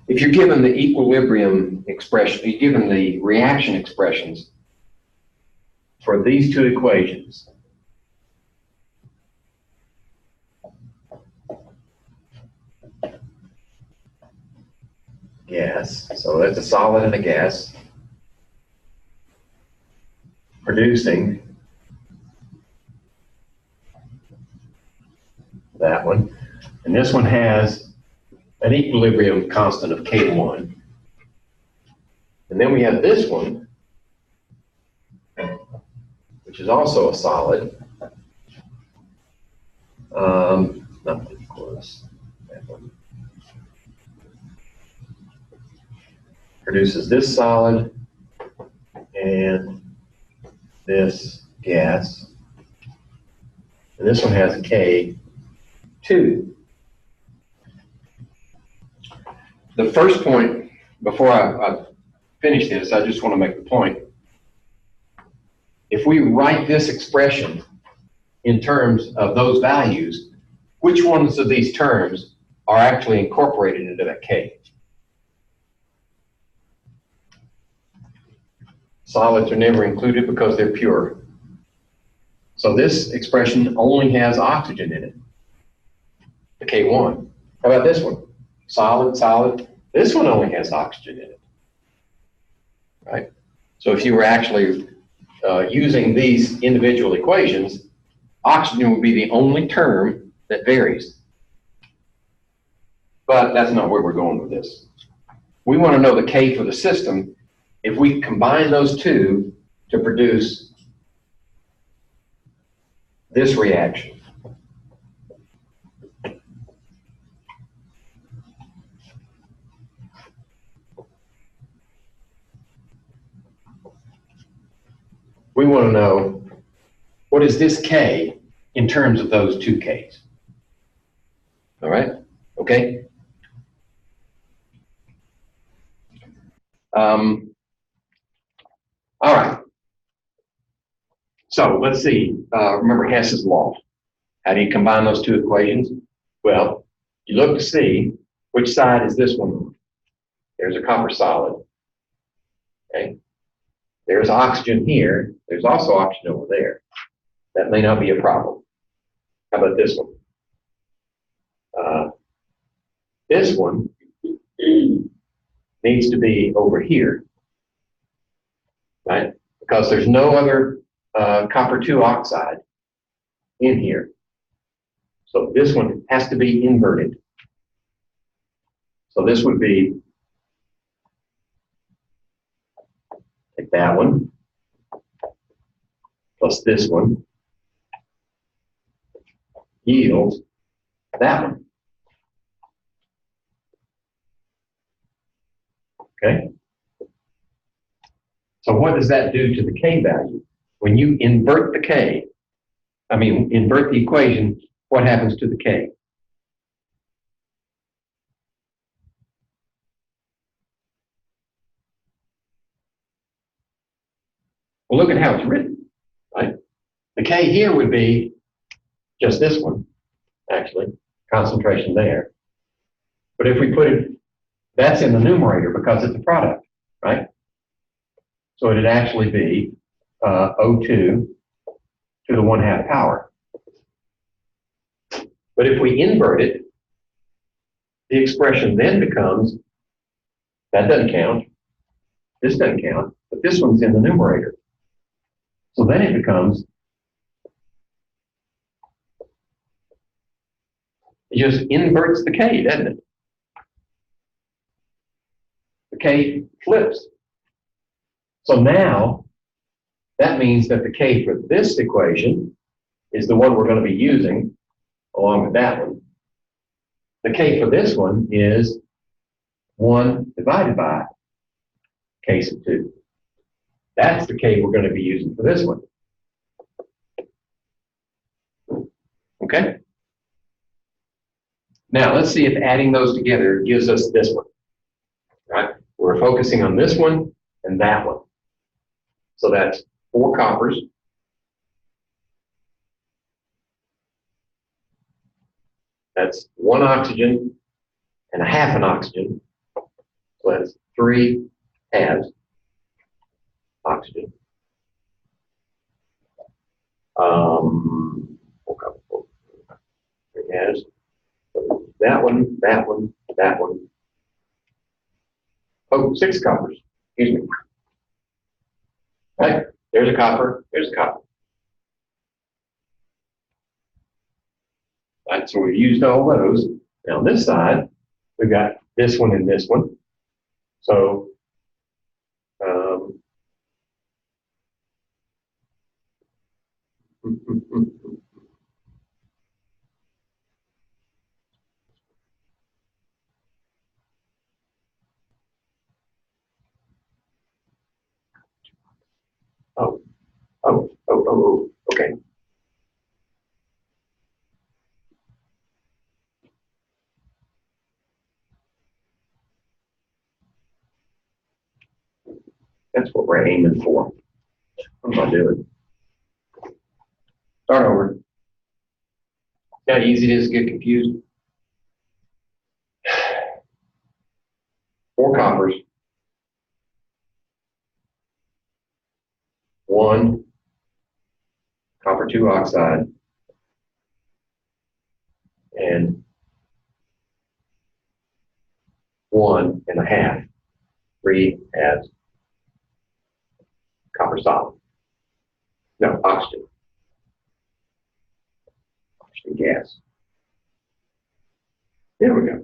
Speaker 1: If you're given the equilibrium expression, you're given the reaction expressions for these two equations, gas, so that's a solid and a gas, producing that one, and this one has an equilibrium constant of K1. And then we have this one, which is also a solid. Nothing close. That one produces this solid and this gas. And this one has K2. The first point, before I finish this, I just want to make the point. If we write this expression in terms of those values, which ones of these terms are actually incorporated into that K? Solids are never included because they're pure. So this expression only has oxygen in it, the K1. How about this one? Solid, solid. This one only has oxygen in it, right? So if you were actually using these individual equations, oxygen would be the only term that varies. But that's not where we're going with this. We want to know the K for the system if we combine those two to produce this reaction. We want to know what is this K in terms of those two Ks. All right? Okay? All right. So let's see. Remember Hess's law. How do you combine those two equations? Well, you look to see which side is this one on. There's a copper solid. Okay? There's oxygen here. There's also oxygen over there. That may not be a problem. How about this one? This one needs to be over here, right? Because there's no other copper 2 oxide in here. So this one has to be inverted. So this would be, like that one, plus this one, yields that one. Okay? So what does that do to the K value? When you invert the K, invert the equation, what happens to the K? Well, look at how it's written, right? The K here would be just this one, actually, concentration there. But if we put it, that's in the numerator because it's a product, right? So it'd actually be O2 to the 1/2 power. But if we invert it, the expression then becomes, that doesn't count, this doesn't count, but this one's in the numerator. So then it becomes, it just inverts the K, doesn't it? The K flips. So now, that means that the K for this equation is the one we're going to be using along with that one. The K for this one is 1 divided by K sub 2. That's the K we're going to be using for this one. Okay? Now, let's see if adding those together gives us this one. Right? We're focusing on this one and that one. So that's 4 coppers. That's 1 oxygen and 1/2 an oxygen. So that's 3 halves oxygen. 4 coppers, 3 halves. So that one, that one, that one. Oh, 6 coppers. Excuse me. Right, there's a copper, there's a copper. Right, so we've used all those. Now on this side, we've got this one and this one. So, okay. That's what we're aiming for. What am I doing? Start over. See how easy it is to get confused? 4 coppers. 1 copper 2 oxide. And 1 1/2. 3 halves copper solid. No, oxygen. Oxygen gas. There we go.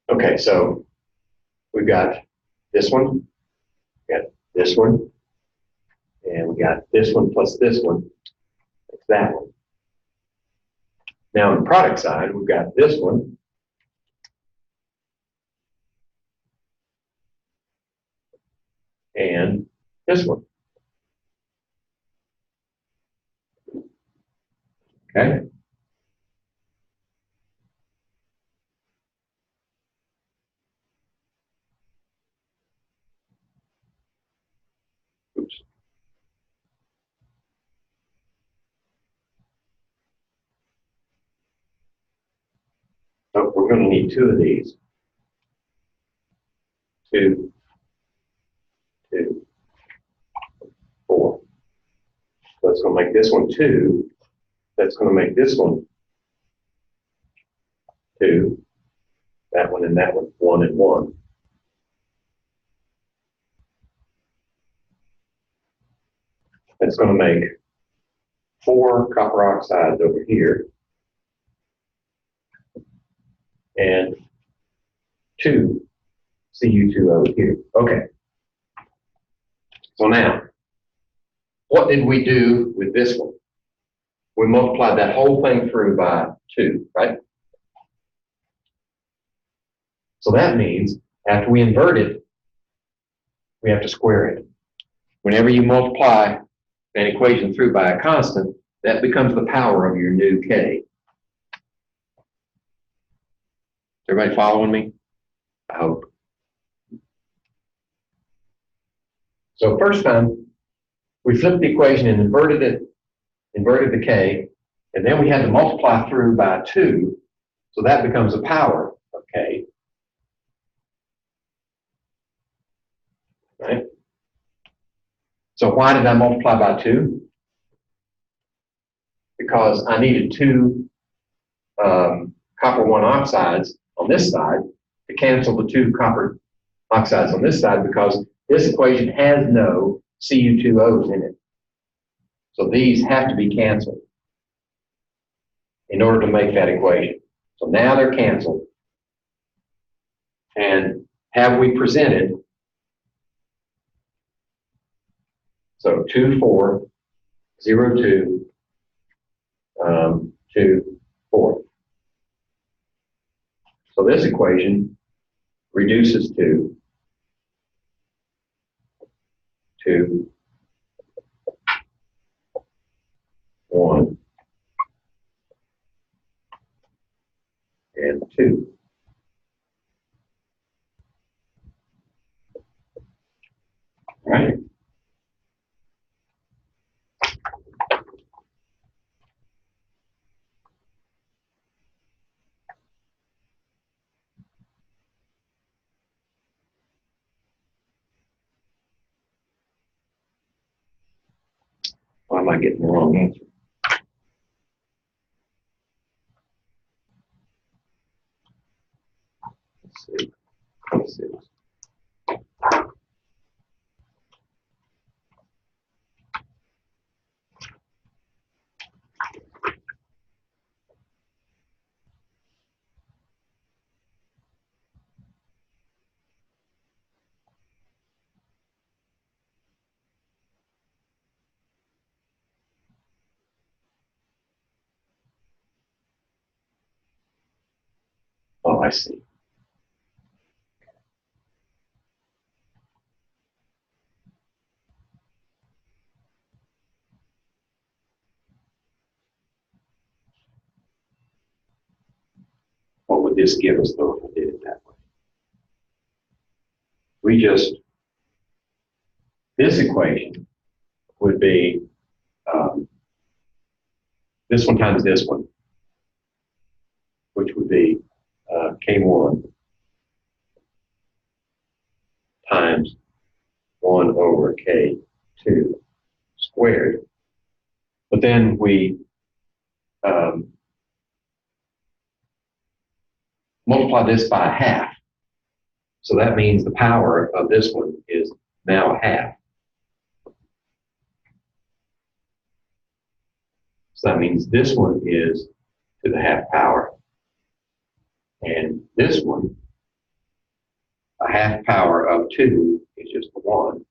Speaker 1: Okay, so we've got this one, we got this one, and we got this one plus this one. It's that one. Now on the product side, we've got this one. And this one. Okay. Oops. So we're going to need 2 of these. 2, 2, 4. So it's going to make this one 2. That's going to make this one 2. That one and that one, 1 and 1. That's going to make 4 copper oxides over here. And 2 Cu2O here. Okay. So now, what did we do with this one? We multiplied that whole thing through by 2, right? So that means after we invert it, we have to square it. Whenever you multiply an equation through by a constant, that becomes the power of your new K. Everybody following me? I hope. So first time, we flipped the equation and inverted it inverted the k, and then we had to multiply through by 2, so that becomes a power of k. Right? So why did I multiply by 2? Because I needed 2 copper 1 oxides on this side to cancel the 2 copper oxides on this side, because this equation has no Cu2Os in it. So these have to be canceled in order to make that equation. So now they're canceled. And have we presented, so 2, 4, 0, 2, 2, 4. So this equation reduces to 2, 1, and 2. Right? Why am I getting the wrong answer? Let's see. 26. Oh, I see. What would this give us, though, if I did it that way? This equation would be this one times this one, which would be K1 times 1 over K2 squared. But then we multiply this by a half. So that means the power of this one is now a half. So that means this one is to the half power. And this one, a half power of 2 is just 1.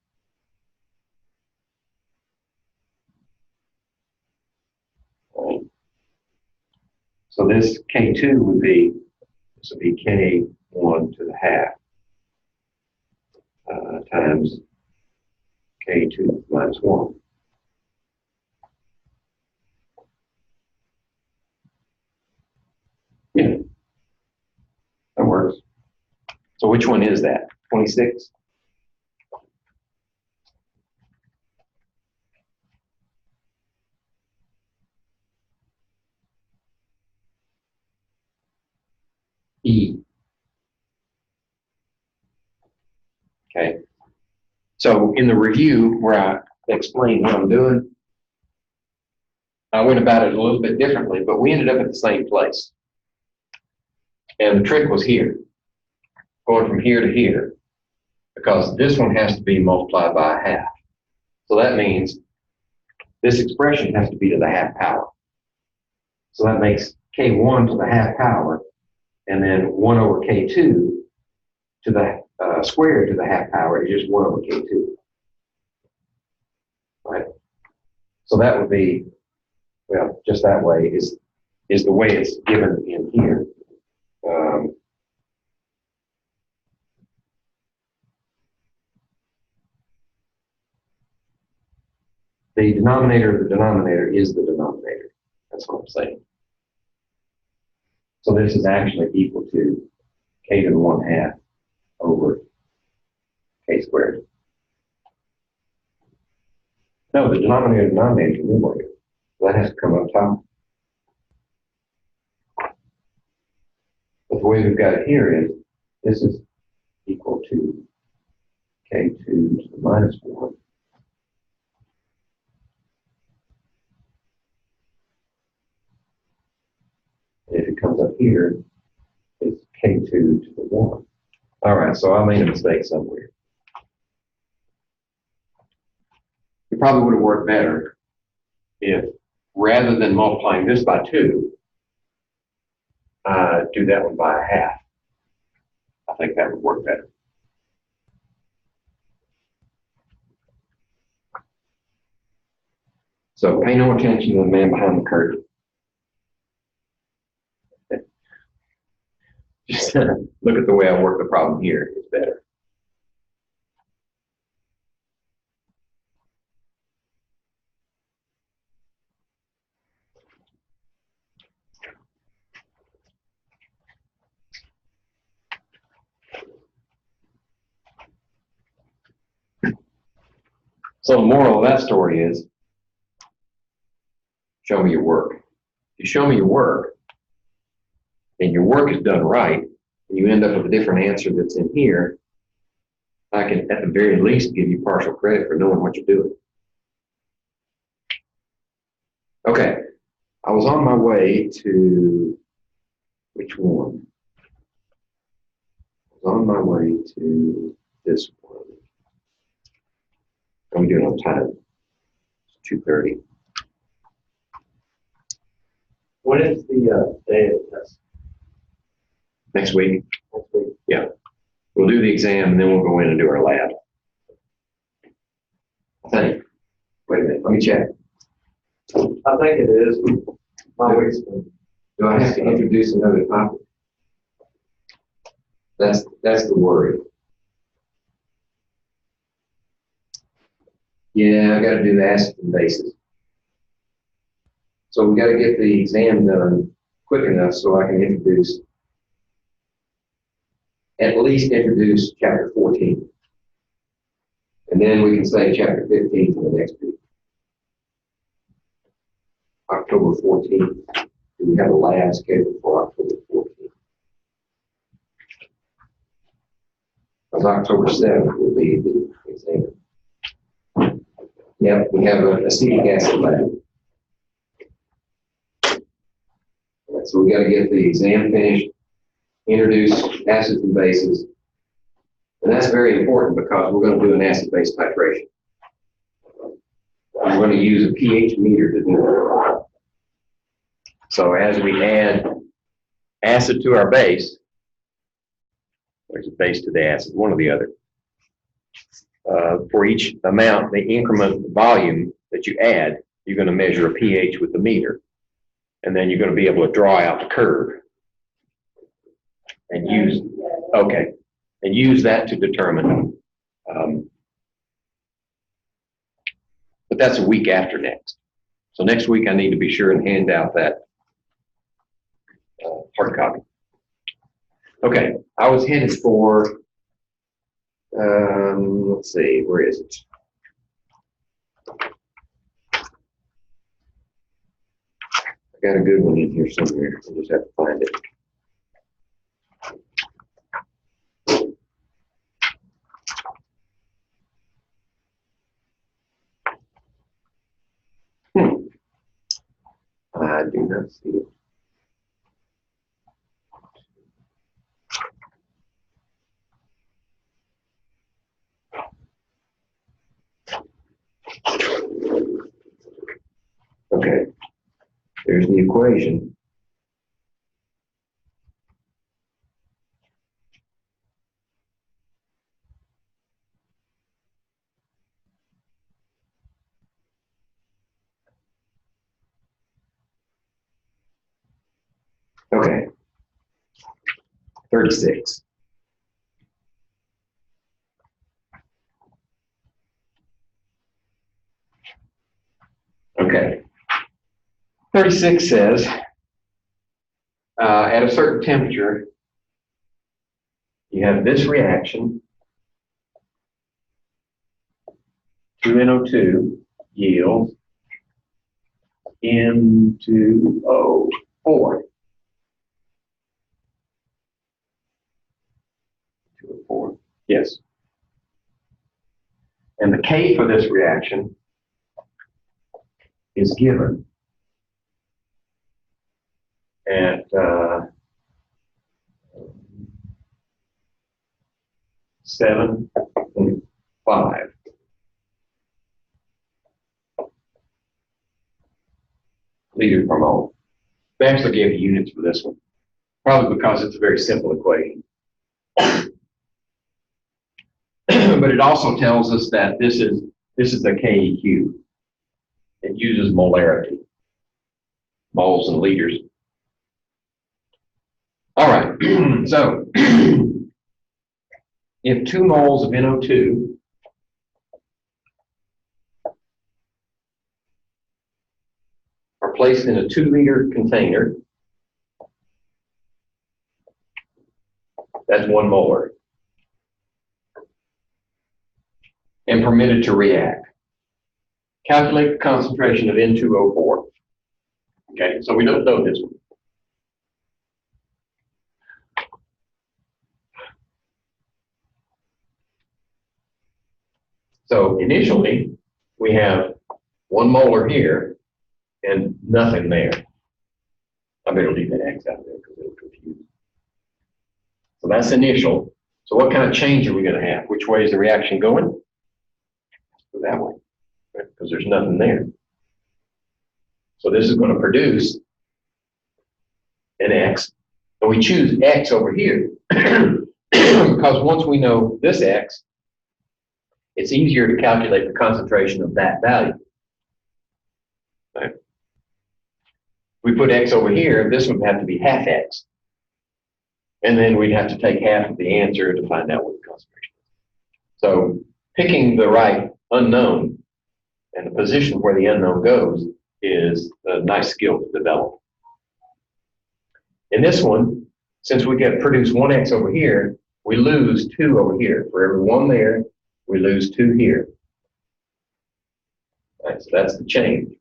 Speaker 1: Right. So this K2 would be, this would be K1 to the half times K2 minus 1. Yeah, that works. So which one is that? 26? E. Okay. So in the review where I explained what I'm doing, I went about it a little bit differently, but we ended up at the same place. And the trick was here, going from here to here, because this one has to be multiplied by a half. So that means this expression has to be to the half power. So that makes K1 to the half power, and then 1 over K2 to the squared to the half power is just 1 over K2. Right? So that would be, well, just that way is the way it's given in here. The denominator of the denominator is the denominator. That's what I'm saying. So this is actually equal to K to the 1/2 over K squared. No, the denominator is the numerator. That has to come up top. But the way we've got it here is, this is equal to K2 to the minus 1. And if it comes up here, it's K2 to the 1. All right, so I made a mistake somewhere. It probably would have worked better if, rather than multiplying this by 2, do that one by a half. I think that would work better. So pay no attention to the man behind the curtain. Just look at the way I work the problem here. It's better. So the moral of that story is, show me your work. If you show me your work, and your work is done right, and you end up with a different answer that's in here, I can, at the very least, give you partial credit for knowing what you're doing. Okay, I was on my way to, which one? I was on my way to this one. How are we doing on time? It's 2:30.
Speaker 4: What is the day of the test?
Speaker 1: Next week?
Speaker 4: Next week.
Speaker 1: Yeah. We'll do the exam and then we'll go in and do our lab. I think. Wait a minute, let me check.
Speaker 4: I think it is. My week's been.
Speaker 1: Do I have to introduce another topic? That's the worry. Yeah, I got to do the acids and bases. So we got to get the exam done quick enough so I can introduce, at least introduce chapter 14. And then we can say chapter 15 for the next week. October 14th. We have a lab scheduled for October 14th. Because October 7th will be the exam. Yep, we have an acetic acid lab. Right, so we got to get the exam finished, introduce acids and bases. And that's very important because we're going to do an acid-base titration. We're going to use a pH meter to do it. So as we add acid to our base, there's a base to the acid, one or the other. For each amount, the increment volume that you add, you're going to measure a pH with the meter. And then you're going to be able to draw out the curve and use, okay, and use that to determine. But that's a week after next. So next week I need to be sure and hand out that hard copy. Okay, I was headed for, let's see, where is it? I got a good one in here somewhere. I just have to find it. I do not see it. Okay, there's the equation. Okay, 36. Okay, 36 says, at a certain temperature, you have this reaction, 2NO2 yields N2O4. 2O4, yes. And the K for this reaction is given at 7.5 liters per mole. They actually gave you units for this one, probably because it's a very simple equation. But it also tells us that this is the KEQ. It uses molarity, moles and liters. All right, so if 2 moles of NO2 are placed in a 2-liter container, that's 1 molar, and permitted to react. Calculate the concentration of N2O4. Okay, so we don't know this one. So initially, we have 1 molar here and nothing there. I better leave that X out there because it'll confuse. So that's initial. So what kind of change are we going to have? Which way is the reaction going? Go that way, right? Because there's nothing there. So this is going to produce an X, and we choose X over here because once we know this X, it's easier to calculate the concentration of that value. Right? We put X over here, this would have to be half X. And then we'd have to take half of the answer to find out what the concentration is. So picking the right unknown and the position where the unknown goes is a nice skill to develop. In this one, since we get produce 1X over here, we lose 2 over here. For every 1 there, we lose 2 here. Right, so that's the change.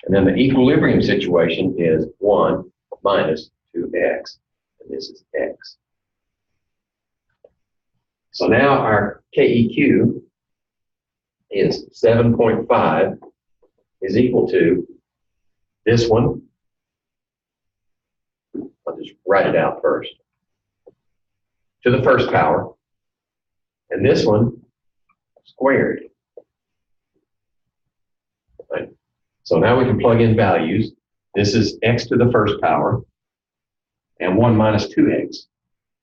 Speaker 1: And then the equilibrium situation is 1 minus 2X. And this is X. So now our KEQ is 7.5 is equal to this one. I'll just write it out first. To the first power. And this one squared. Right. So now we can plug in values. This is X to the first power. And 1 minus 2X.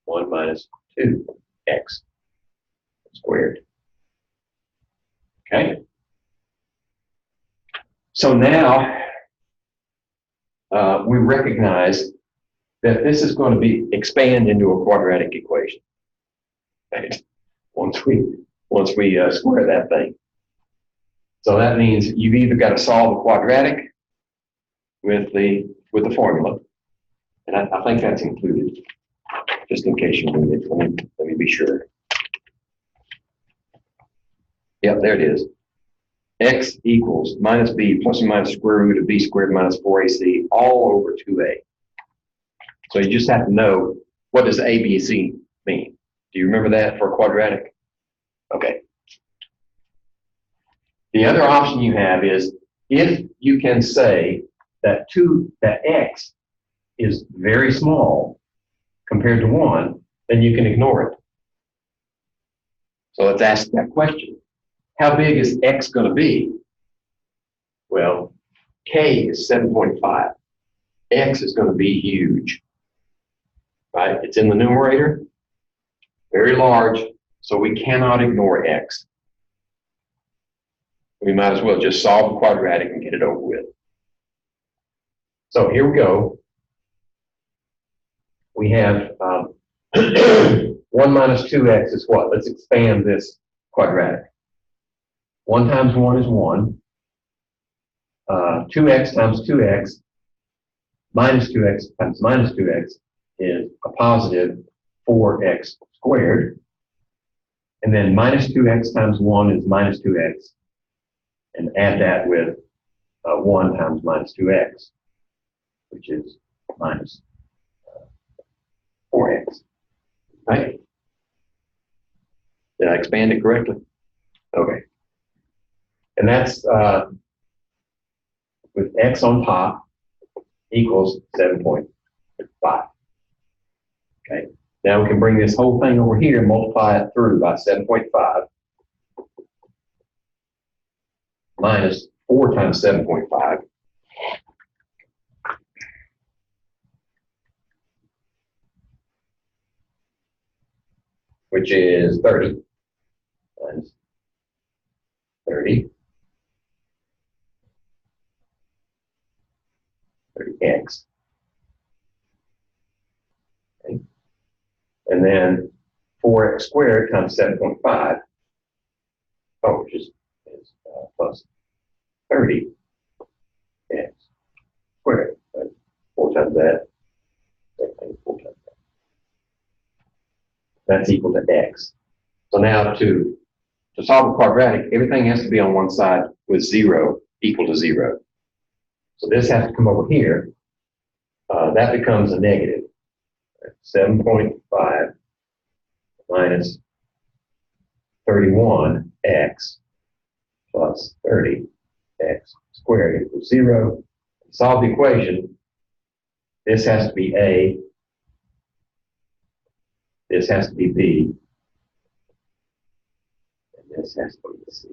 Speaker 1: 1 minus 2X squared. Okay? So now we recognize that this is going to be expand into a quadratic equation. Right? Once we square that thing. So that means you've either got to solve a quadratic with the formula. And I think that's included, just in case you need it. Let me be sure. Yep, there it is. X equals minus b plus or minus square root of b squared minus 4ac all over 2a. So you just have to know, what does a, b, c mean? Do you remember that for a quadratic? Okay. The other option you have is, if you can say that x is very small compared to 1, then you can ignore it. So let's ask that question. How big is X going to be? Well, K is 7.5. X is going to be huge, right? It's in the numerator, very large, so we cannot ignore X. We might as well just solve the quadratic and get it over with. So here we go. We have 1 minus 2X is what? Let's expand this quadratic. 1 times 1 is 1. 2X times 2X minus 2X times minus 2X is a positive 4X squared. And then minus 2X times 1 is minus 2X. And add that with 1 times minus 2x, which is minus 4x. Right? Did I expand it correctly? Okay. And that's with x on top equals 7.5. Okay. Now we can bring this whole thing over here and multiply it through by 7.5 minus 4 times 7.5, which is 30 minus 30, 30x. Okay. And then 4x squared times 7.5, which is plus 30x squared. Right? 4 times that, 4 times that. That's equal to x. So now to solve a quadratic, everything has to be on one side with 0 equal to 0. So this has to come over here. That becomes a negative. 7.5 minus 31x plus 30x squared equals 0. To solve the equation, this has to be A, this has to be B, and this has to be C.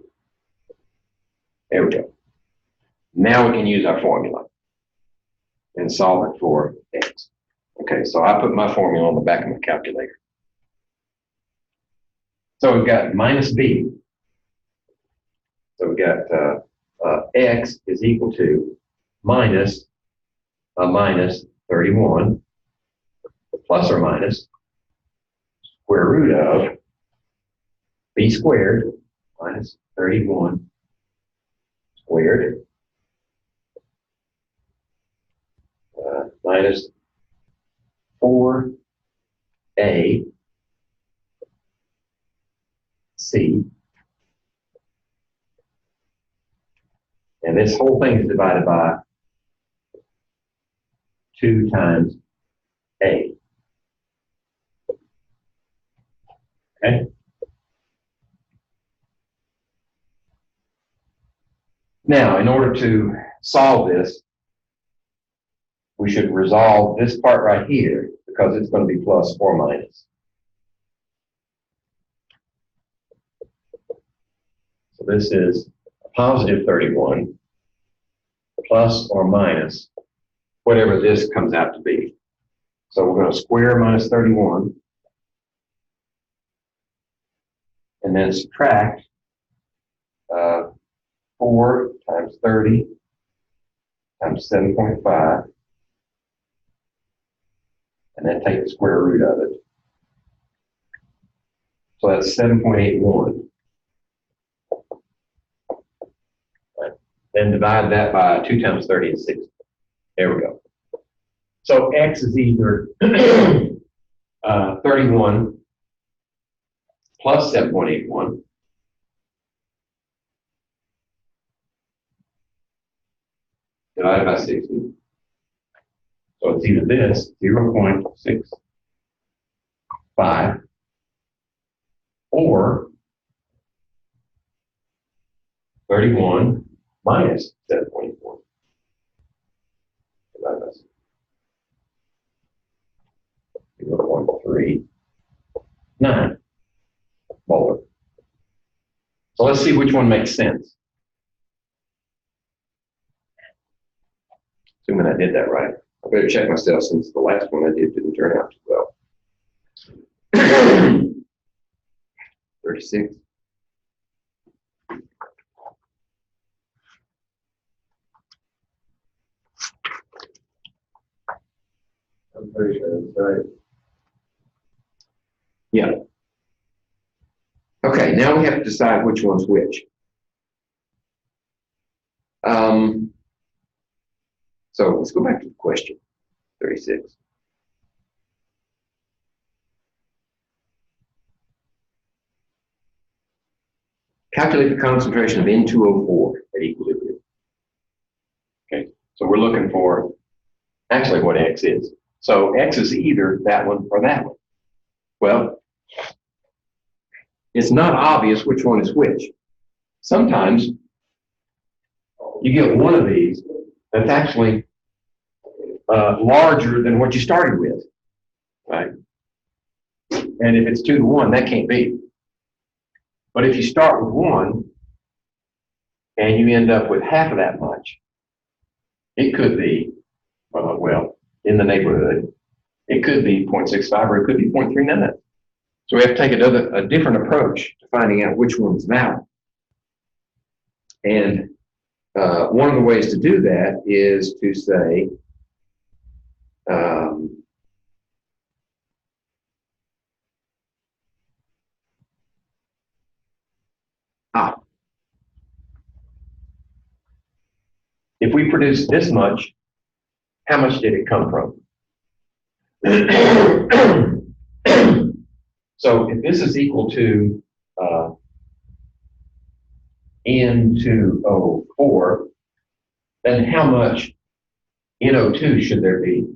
Speaker 1: There we go. Now we can use our formula and solve it for x. Okay, so I put my formula on the back of my calculator. So we've got minus b. So we've got x is equal to minus 31 plus or minus square root of b squared minus 31 squared minus 4ac and this whole thing is divided by 2 times a. Okay. Now, in order to solve this, we should resolve this part right here because it's going to be plus or minus. So this is a positive 31 plus or minus whatever this comes out to be. So we're going to square minus 31 and then subtract 4 times 30 times 7.5 and then take the square root of it. So that's 7.81. Right. Then divide that by 2 times 30 is 60. There we go. So x is either 31 plus 7.81 divided by 60. So it's either this, 0.65, or 31 minus 7.81 divided by 60. 0.39 molar. So let's see which one makes sense. Assuming I did that right. I better check myself since the last one I did didn't turn out too well. 36. I'm pretty sure that's right. Yeah. Okay, now we have to decide which one's which. So let's go back to the question, 36. Calculate the concentration of N2O4 at equilibrium. So we're looking for actually what X is. So X is either that one or that one. Well, it's not obvious which one is which. Sometimes you get one of these that's actually larger than what you started with, right? And if it's 2 to 1, that can't be. But if you start with 1 and you end up with half of that much, it could be, well, in the neighborhood, it could be 0.65 or it could be 0.39. So we have to take a different approach to finding out which one's valid. And one of the ways to do that is to say, if we produce this much, how much did it come from? So if this is equal to N2O4, then how much NO2 should there be?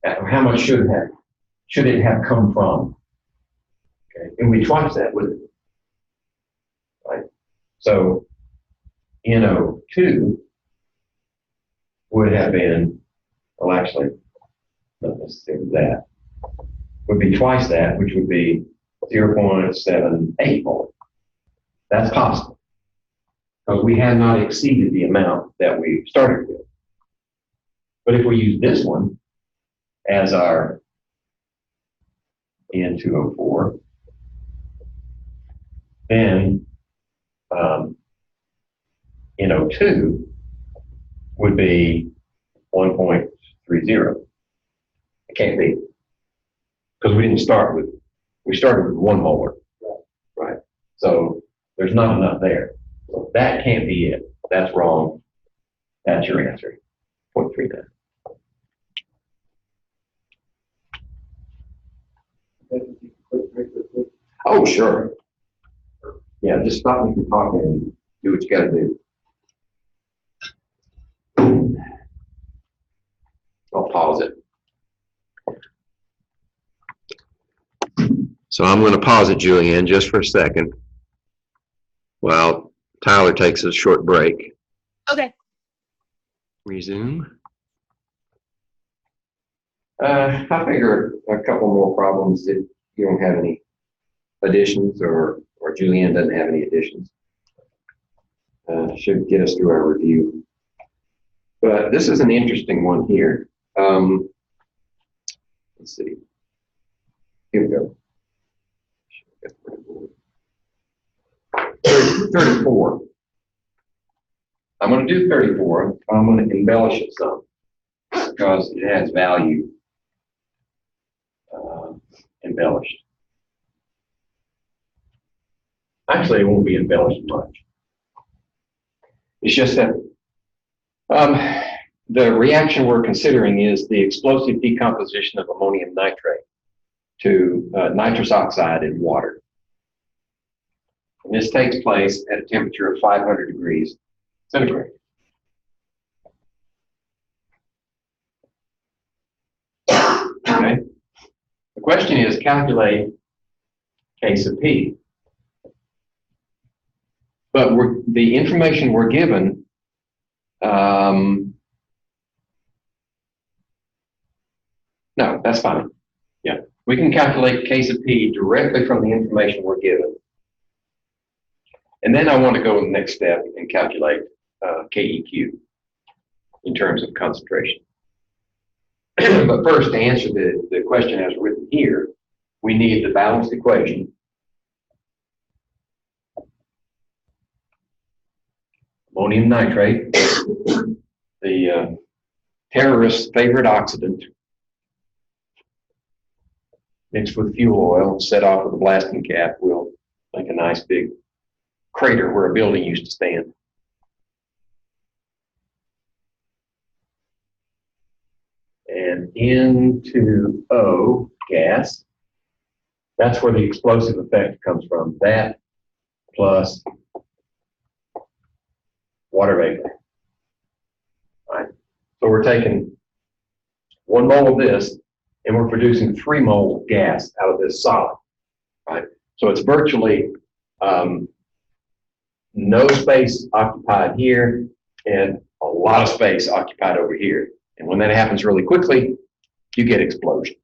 Speaker 1: How much should it have come from? Okay, and we twice that with it, right? So NO2 would have been, well, actually, not necessarily that, would be twice that, which would be 0.78 mole. That's possible, because we have not exceeded the amount that we started with. But if we use this one as our N2O4, then NO2 would be 1.30. It can't be, because we didn't start with, we started with 1 molar, right? So there's not enough there. So that can't be it. That's wrong. That's your answer, 0.39. Oh, sure. Yeah, just stop me from talking and do what you got to do. I'll pause it. So I'm going to pause it, Julianne, just for a second while Tyler takes a short break.
Speaker 3: Okay.
Speaker 1: Resume. I figure a couple more problems if you don't have any additions or Julianne doesn't have any additions. Should get us through our review. But this is an interesting one here. Let's see. Here we go. 34. I'm going to do 34. I'm going to embellish it some because it has value embellished. Actually, it won't be embellished much. It's just that the reaction we're considering is the explosive decomposition of ammonium nitrate to nitrous oxide in water. And this takes place at a temperature of 500 degrees centigrade. Okay. The question is calculate K sub P. But the information we're given no, that's fine. Yeah, we can calculate K sub P directly from the information we're given. And then I want to go to the next step and calculate KEQ in terms of concentration. But first, to answer the question as written here, we need the balanced equation. Ammonium nitrate, the terrorist's favorite oxidant, mixed with fuel oil, set off with a blasting cap, will make a nice big crater where a building used to stand. And N2O gas, that's where the explosive effect comes from. That plus water vapor. So we're taking 1 mole of this, and we're producing 3 moles of gas out of this solid, right? So it's virtually no space occupied here and a lot of space occupied over here. And when that happens really quickly, you get explosion.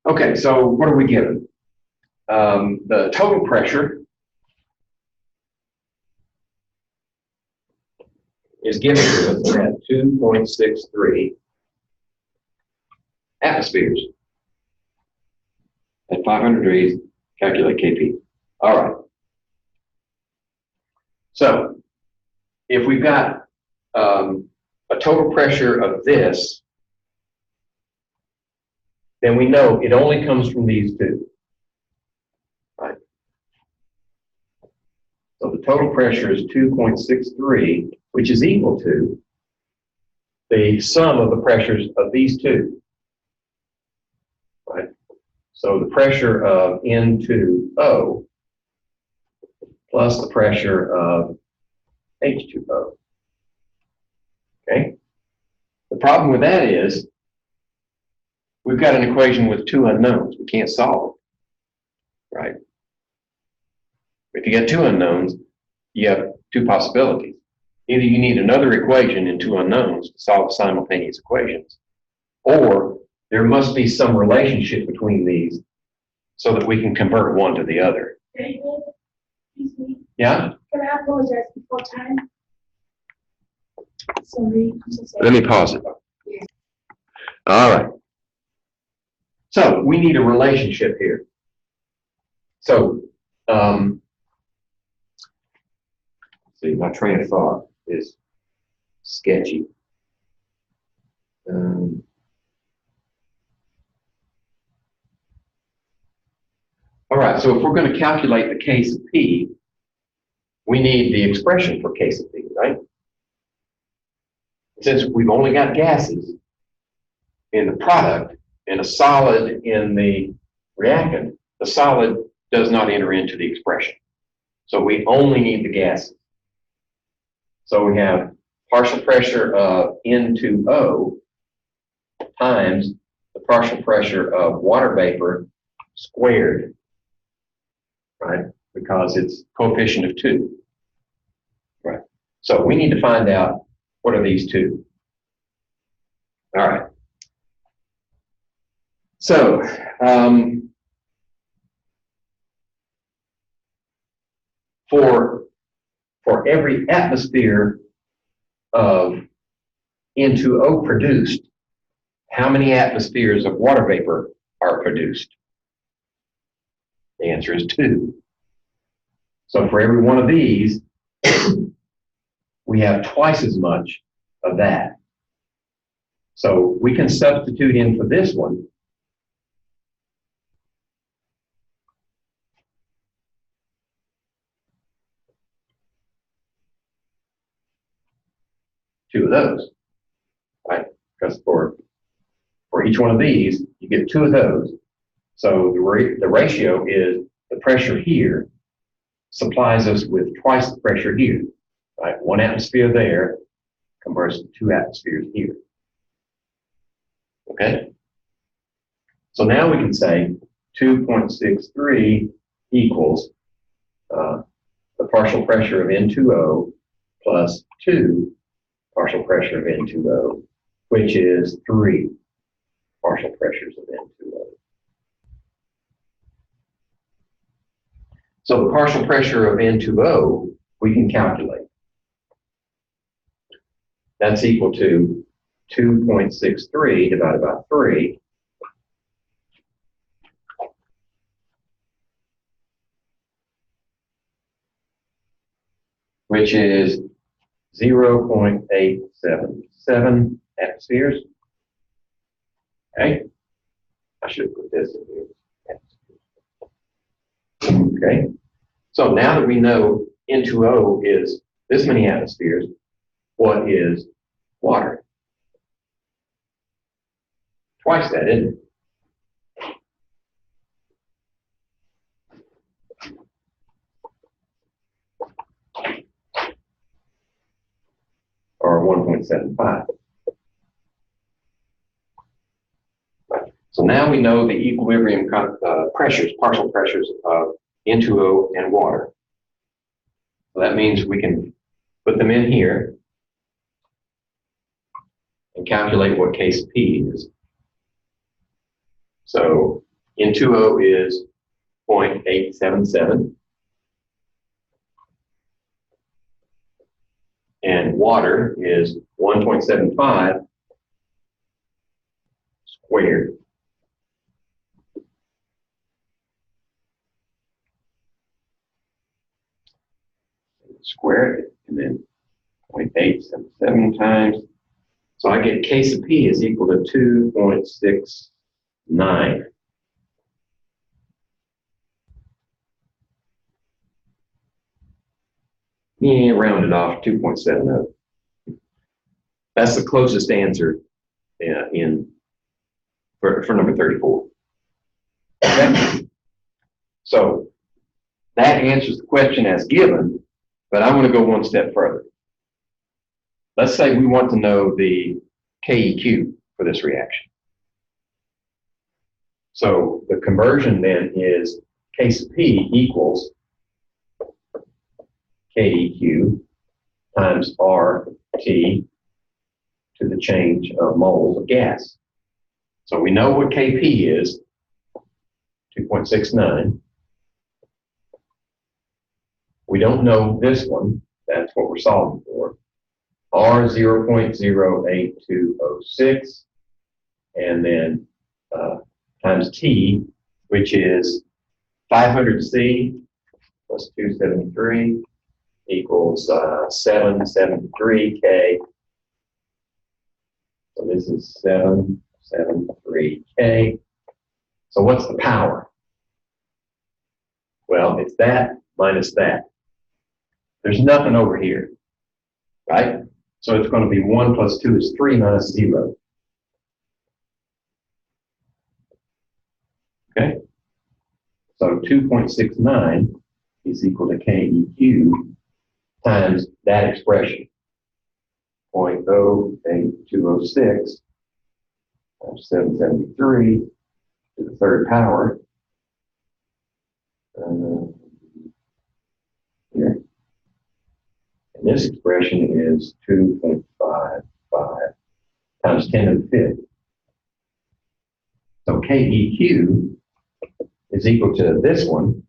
Speaker 1: Okay, so what are we given? The total pressure is given to us at 2.63 atmospheres. At 500 degrees, calculate Kp. All right. So if we've got a total pressure of this, then we know it only comes from these two, right? So the total pressure is 2.63, which is equal to the sum of the pressures of these two, right? So the pressure of N2O plus the pressure of H2O. Okay? The problem with that is we've got an equation with 2 unknowns. We can't solve it, right? If you get 2 unknowns, you have 2 possibilities. Either you need another equation and 2 unknowns to solve simultaneous equations, or there must be some relationship between these so that we can convert one to the other.
Speaker 5: David, excuse me.
Speaker 1: Yeah?
Speaker 5: Can I apologize before time? Sorry, I'm so sorry.
Speaker 1: Let me pause it. All right. So we need a relationship here. So, see, my train of thought is sketchy. All right, so if we're going to calculate the K sub P, we need the expression for K sub P, right? Since we've only got gases in the product and a solid in the reactant, the solid does not enter into the expression. So we only need the gases. So we have partial pressure of N2O times the partial pressure of water vapor squared, right? Because it's coefficient of 2, right? So we need to find out what are these two. All right. So, for every atmosphere of N2O produced, how many atmospheres of water vapor are produced? The answer is 2. So for every one of these, we have twice as much of that. So we can substitute in for this one. Two of those, right? Because for each one of these, you get 2 of those. So the ratio is the pressure here supplies us with twice the pressure here, right? 1 atmosphere there converts to 2 atmospheres here. Okay? So now we can say 2.63 equals the partial pressure of N2O plus 2 partial pressure of N2O, which is 3 partial pressures of N2O. So the partial pressure of N2O we can calculate. That's equal to 2.63 divided by 3, which is 0.877 atmospheres. Okay, I should put this in here. Okay, so now that we know N2O is this many atmospheres, what is water? Twice that, isn't it? Or 1.75. So now we know the equilibrium pressures, partial pressures of N2O and water. So that means we can put them in here and calculate what case P is. So N2O is 0.877 and water is 1.75 squared. Square it and then 0.877 times. So I get K sub P is equal to 2.69. Yeah, round it off, 2.70. That's the closest answer for number 34. Okay? So that answers the question as given, but I want to go one step further. Let's say we want to know the KEQ for this reaction. So the conversion then is K sub P equals KEQ times RT to the change of moles of gas. So we know what KP is, 2.69. We don't know this one. That's what we're solving for. R 0.08206, and then times T, which is 500 C plus 273 equals 773 K. So this is 773 K. So what's the power? Well, it's that minus that. There's nothing over here, right? So it's going to be 1 plus 2 is 3 minus 0. Okay? So 2.69 is equal to KEQ times that expression, 0.08206 times 773 to the third power. Here. And this expression is 2.55 times 10 to the fifth. So KEQ is equal to this one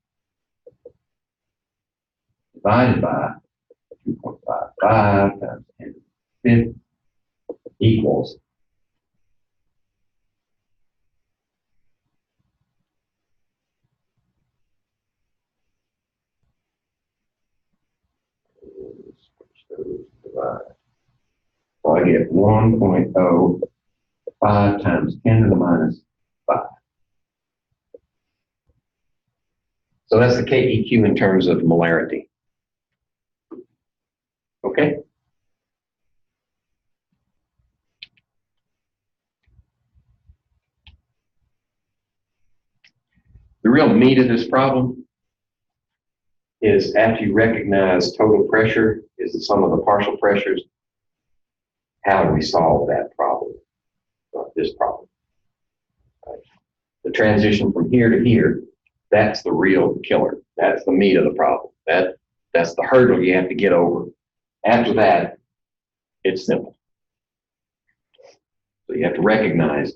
Speaker 1: divided by 2.55 times 10 to the fifth equals 5. So I get 1.05 times 10 to the minus 5. So that's the KEQ in terms of molarity. Okay? The real meat of this problem is after you recognize total pressure is the sum of the partial pressures, how do we solve that problem, this problem? Right. The transition from here to here, that's the real killer. That's the meat of the problem. That's the hurdle you have to get over. After that, it's simple. So you have to recognize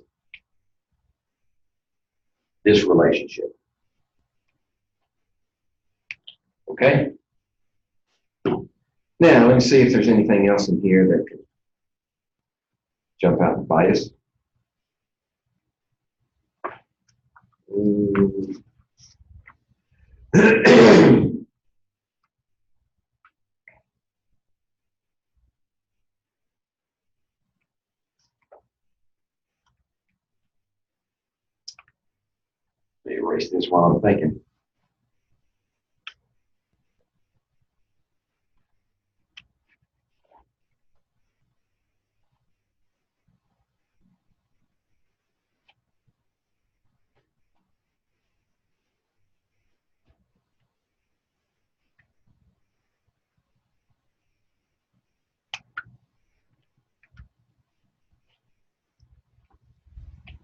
Speaker 1: this relationship. Okay? Now, let me see if there's anything else in here that could jump out and bite us. Let me erase this while I'm thinking.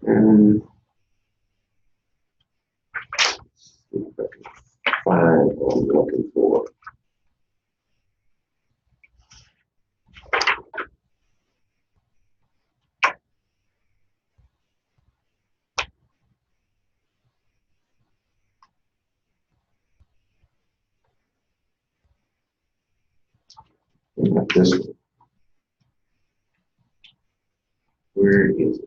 Speaker 1: And see if I can find what I'm looking for. Not this one. Where is it?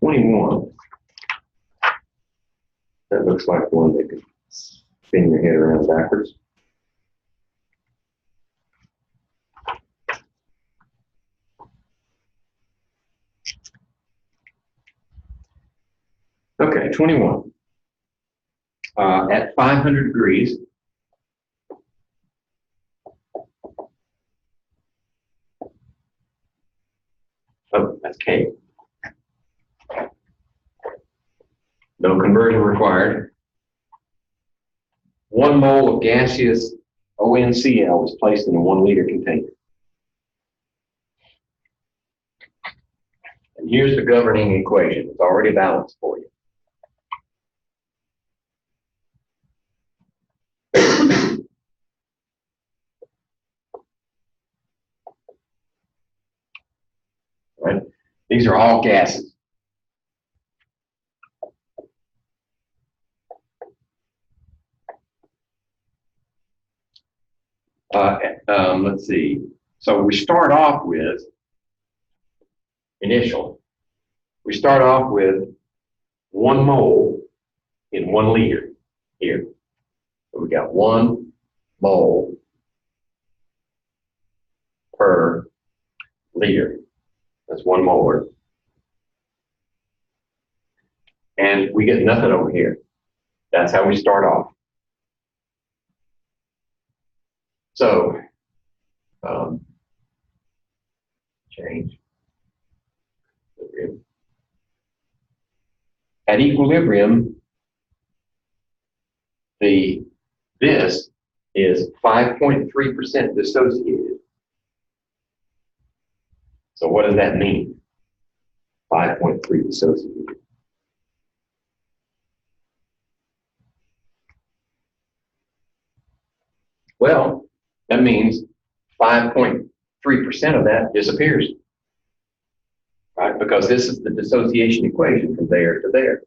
Speaker 1: $21. That looks like one that could spin your head around backwards. Okay, 21. At 500 degrees, oh, that's K. No conversion required. 1 mole of gaseous ONCl was placed in a 1 liter container. And here's the governing equation. It's already balanced for you. Right? These are all gases. Let's see. So we start off with initial. We start off with 1 mole in 1 liter here. So we got 1 mole per liter. That's 1 molar. And we get nothing over here. That's how we start off. So, change. At equilibrium, this is 5.3% dissociated. So what does that mean? 5.3 dissociated. Well, that means 5.3% of that disappears. Right? Because this is the dissociation equation from there to there.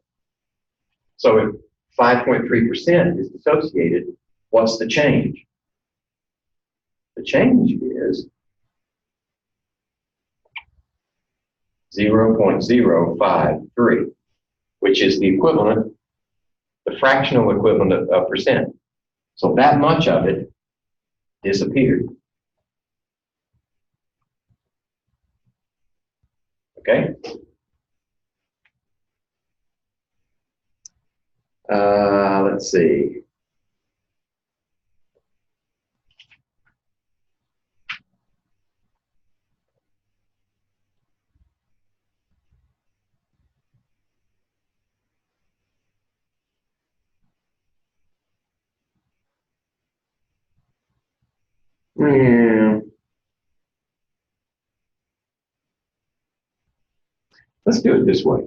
Speaker 1: So if 5.3% is dissociated, what's the change? The change is 0.053, which is the equivalent, the fractional equivalent of percent. So that much of it disappeared. Okay? Let's see. Yeah. Let's do it this way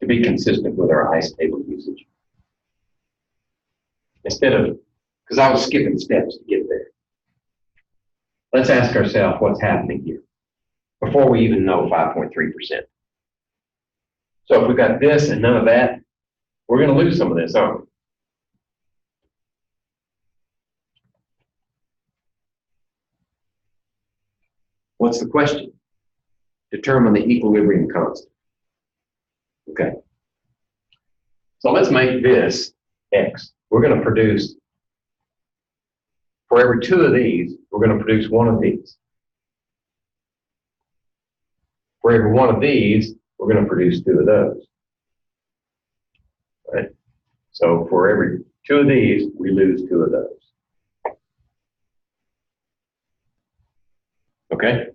Speaker 1: to be consistent with our ice table usage. Instead of, because I was skipping steps to get there. Let's ask ourselves what's happening here before we even know 5.3%. So if we've got this and none of that, we're going to lose some of this, aren't we? What's the question? Determine the equilibrium constant. Okay. So let's make this X. We're going to produce, for every 2 of these, we're going to produce 1 of these. For every 1 of these, we're going to produce 2 of those. Right? So for every 2 of these, we lose 2 of those. Okay?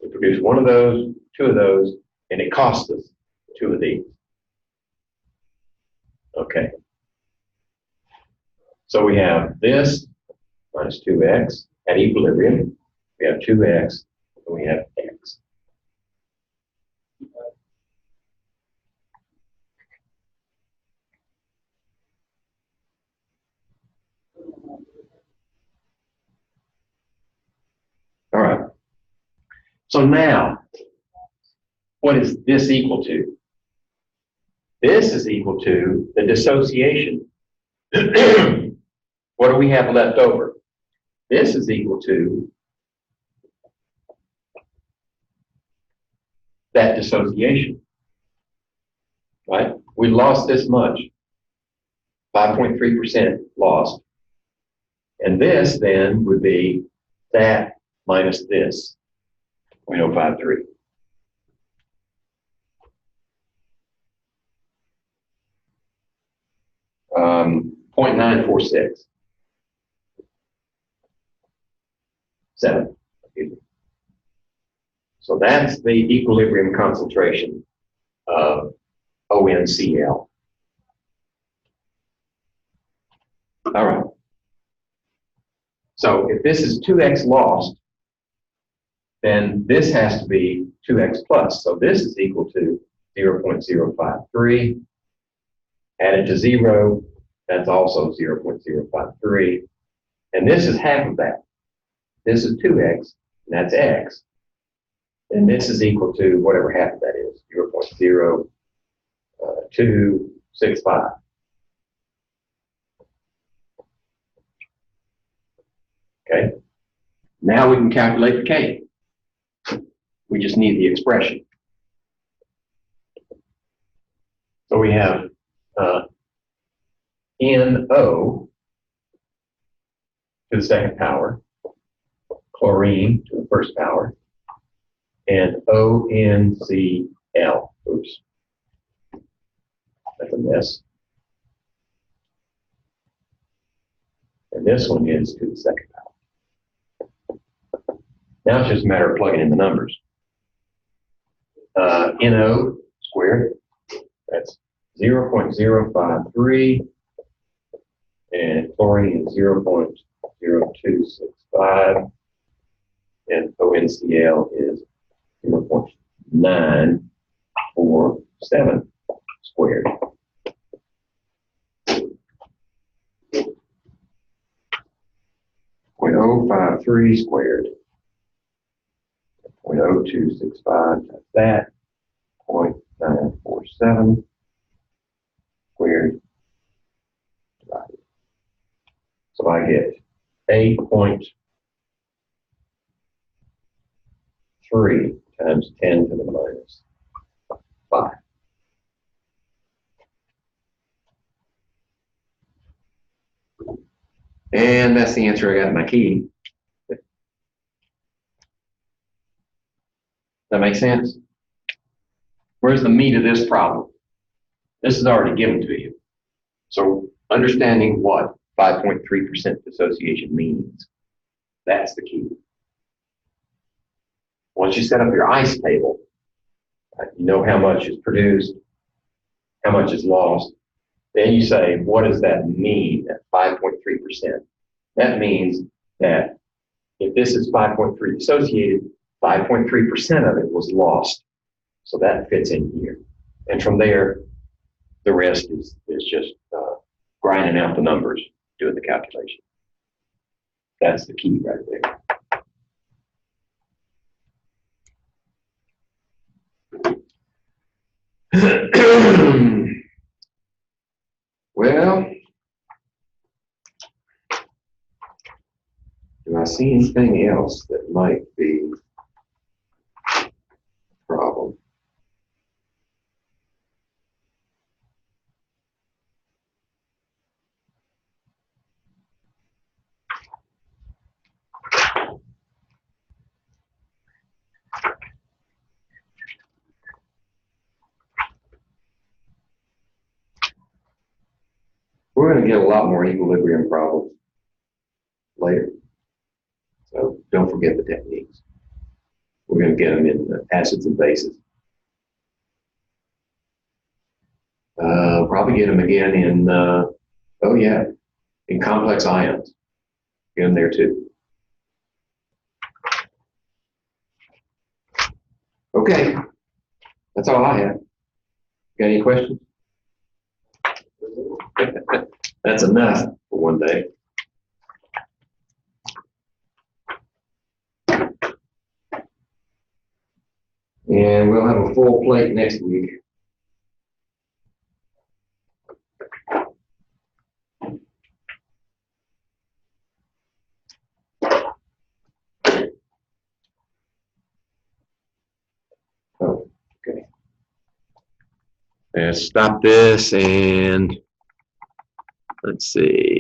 Speaker 1: We produce one of those, two of those, and it costs us two of these. Okay. So we have this minus 2x at equilibrium. We have 2x, and we have x. All right. So now, what is this equal to? This is equal to the dissociation. What do we have left over? This is equal to that dissociation, right? We lost this much, 5.3% lost. And this then would be that minus this, 0.053. Um, 0.946. 7. So that's the equilibrium concentration of ONCl. All right. So if this is 2x lost, then this has to be 2x plus. So this is equal to 0.053. Added to 0, that's also 0.053. And this is half of that. This is 2x, and that's x. And this is equal to whatever half of that is, 0.0265. Okay. Now we can calculate the K. We just need the expression. So we have NO to the second power, chlorine to the first power, and ONCl. Oops. That's a mess. And this one is to the second power. Now it's just a matter of plugging in the numbers. NO squared, that's 0.053, and chlorine is 0.0265, and ONCl is 0.947 squared. 0.053 squared. 0.0265, that's that. 0.947 squared divided. So I get 8.3 times 10 to the minus 5. And that's the answer I got in my key. That make sense? Where's the meat of this problem? This is already given to you. So understanding what 5.3% dissociation means, that's the key. Once you set up your ICE table, you know how much is produced, how much is lost. Then you say, what does that mean at 5.3%? That means that if this is 5.3 dissociated, 5.3% of it was lost. So that fits in here. And from there, the rest is just grinding out the numbers, doing the calculation. That's the key right there. Well, do I see anything else that might be a problem? We're going to get a lot more equilibrium problems later. So don't forget the techniques. We're going to get them in the acids and bases. Probably get them again in, oh yeah, in complex ions. Get them there too. Okay, that's all I have. Got any questions? That's enough for one day. And we'll have a full plate next week. Oh, okay. Let's stop this and let's see.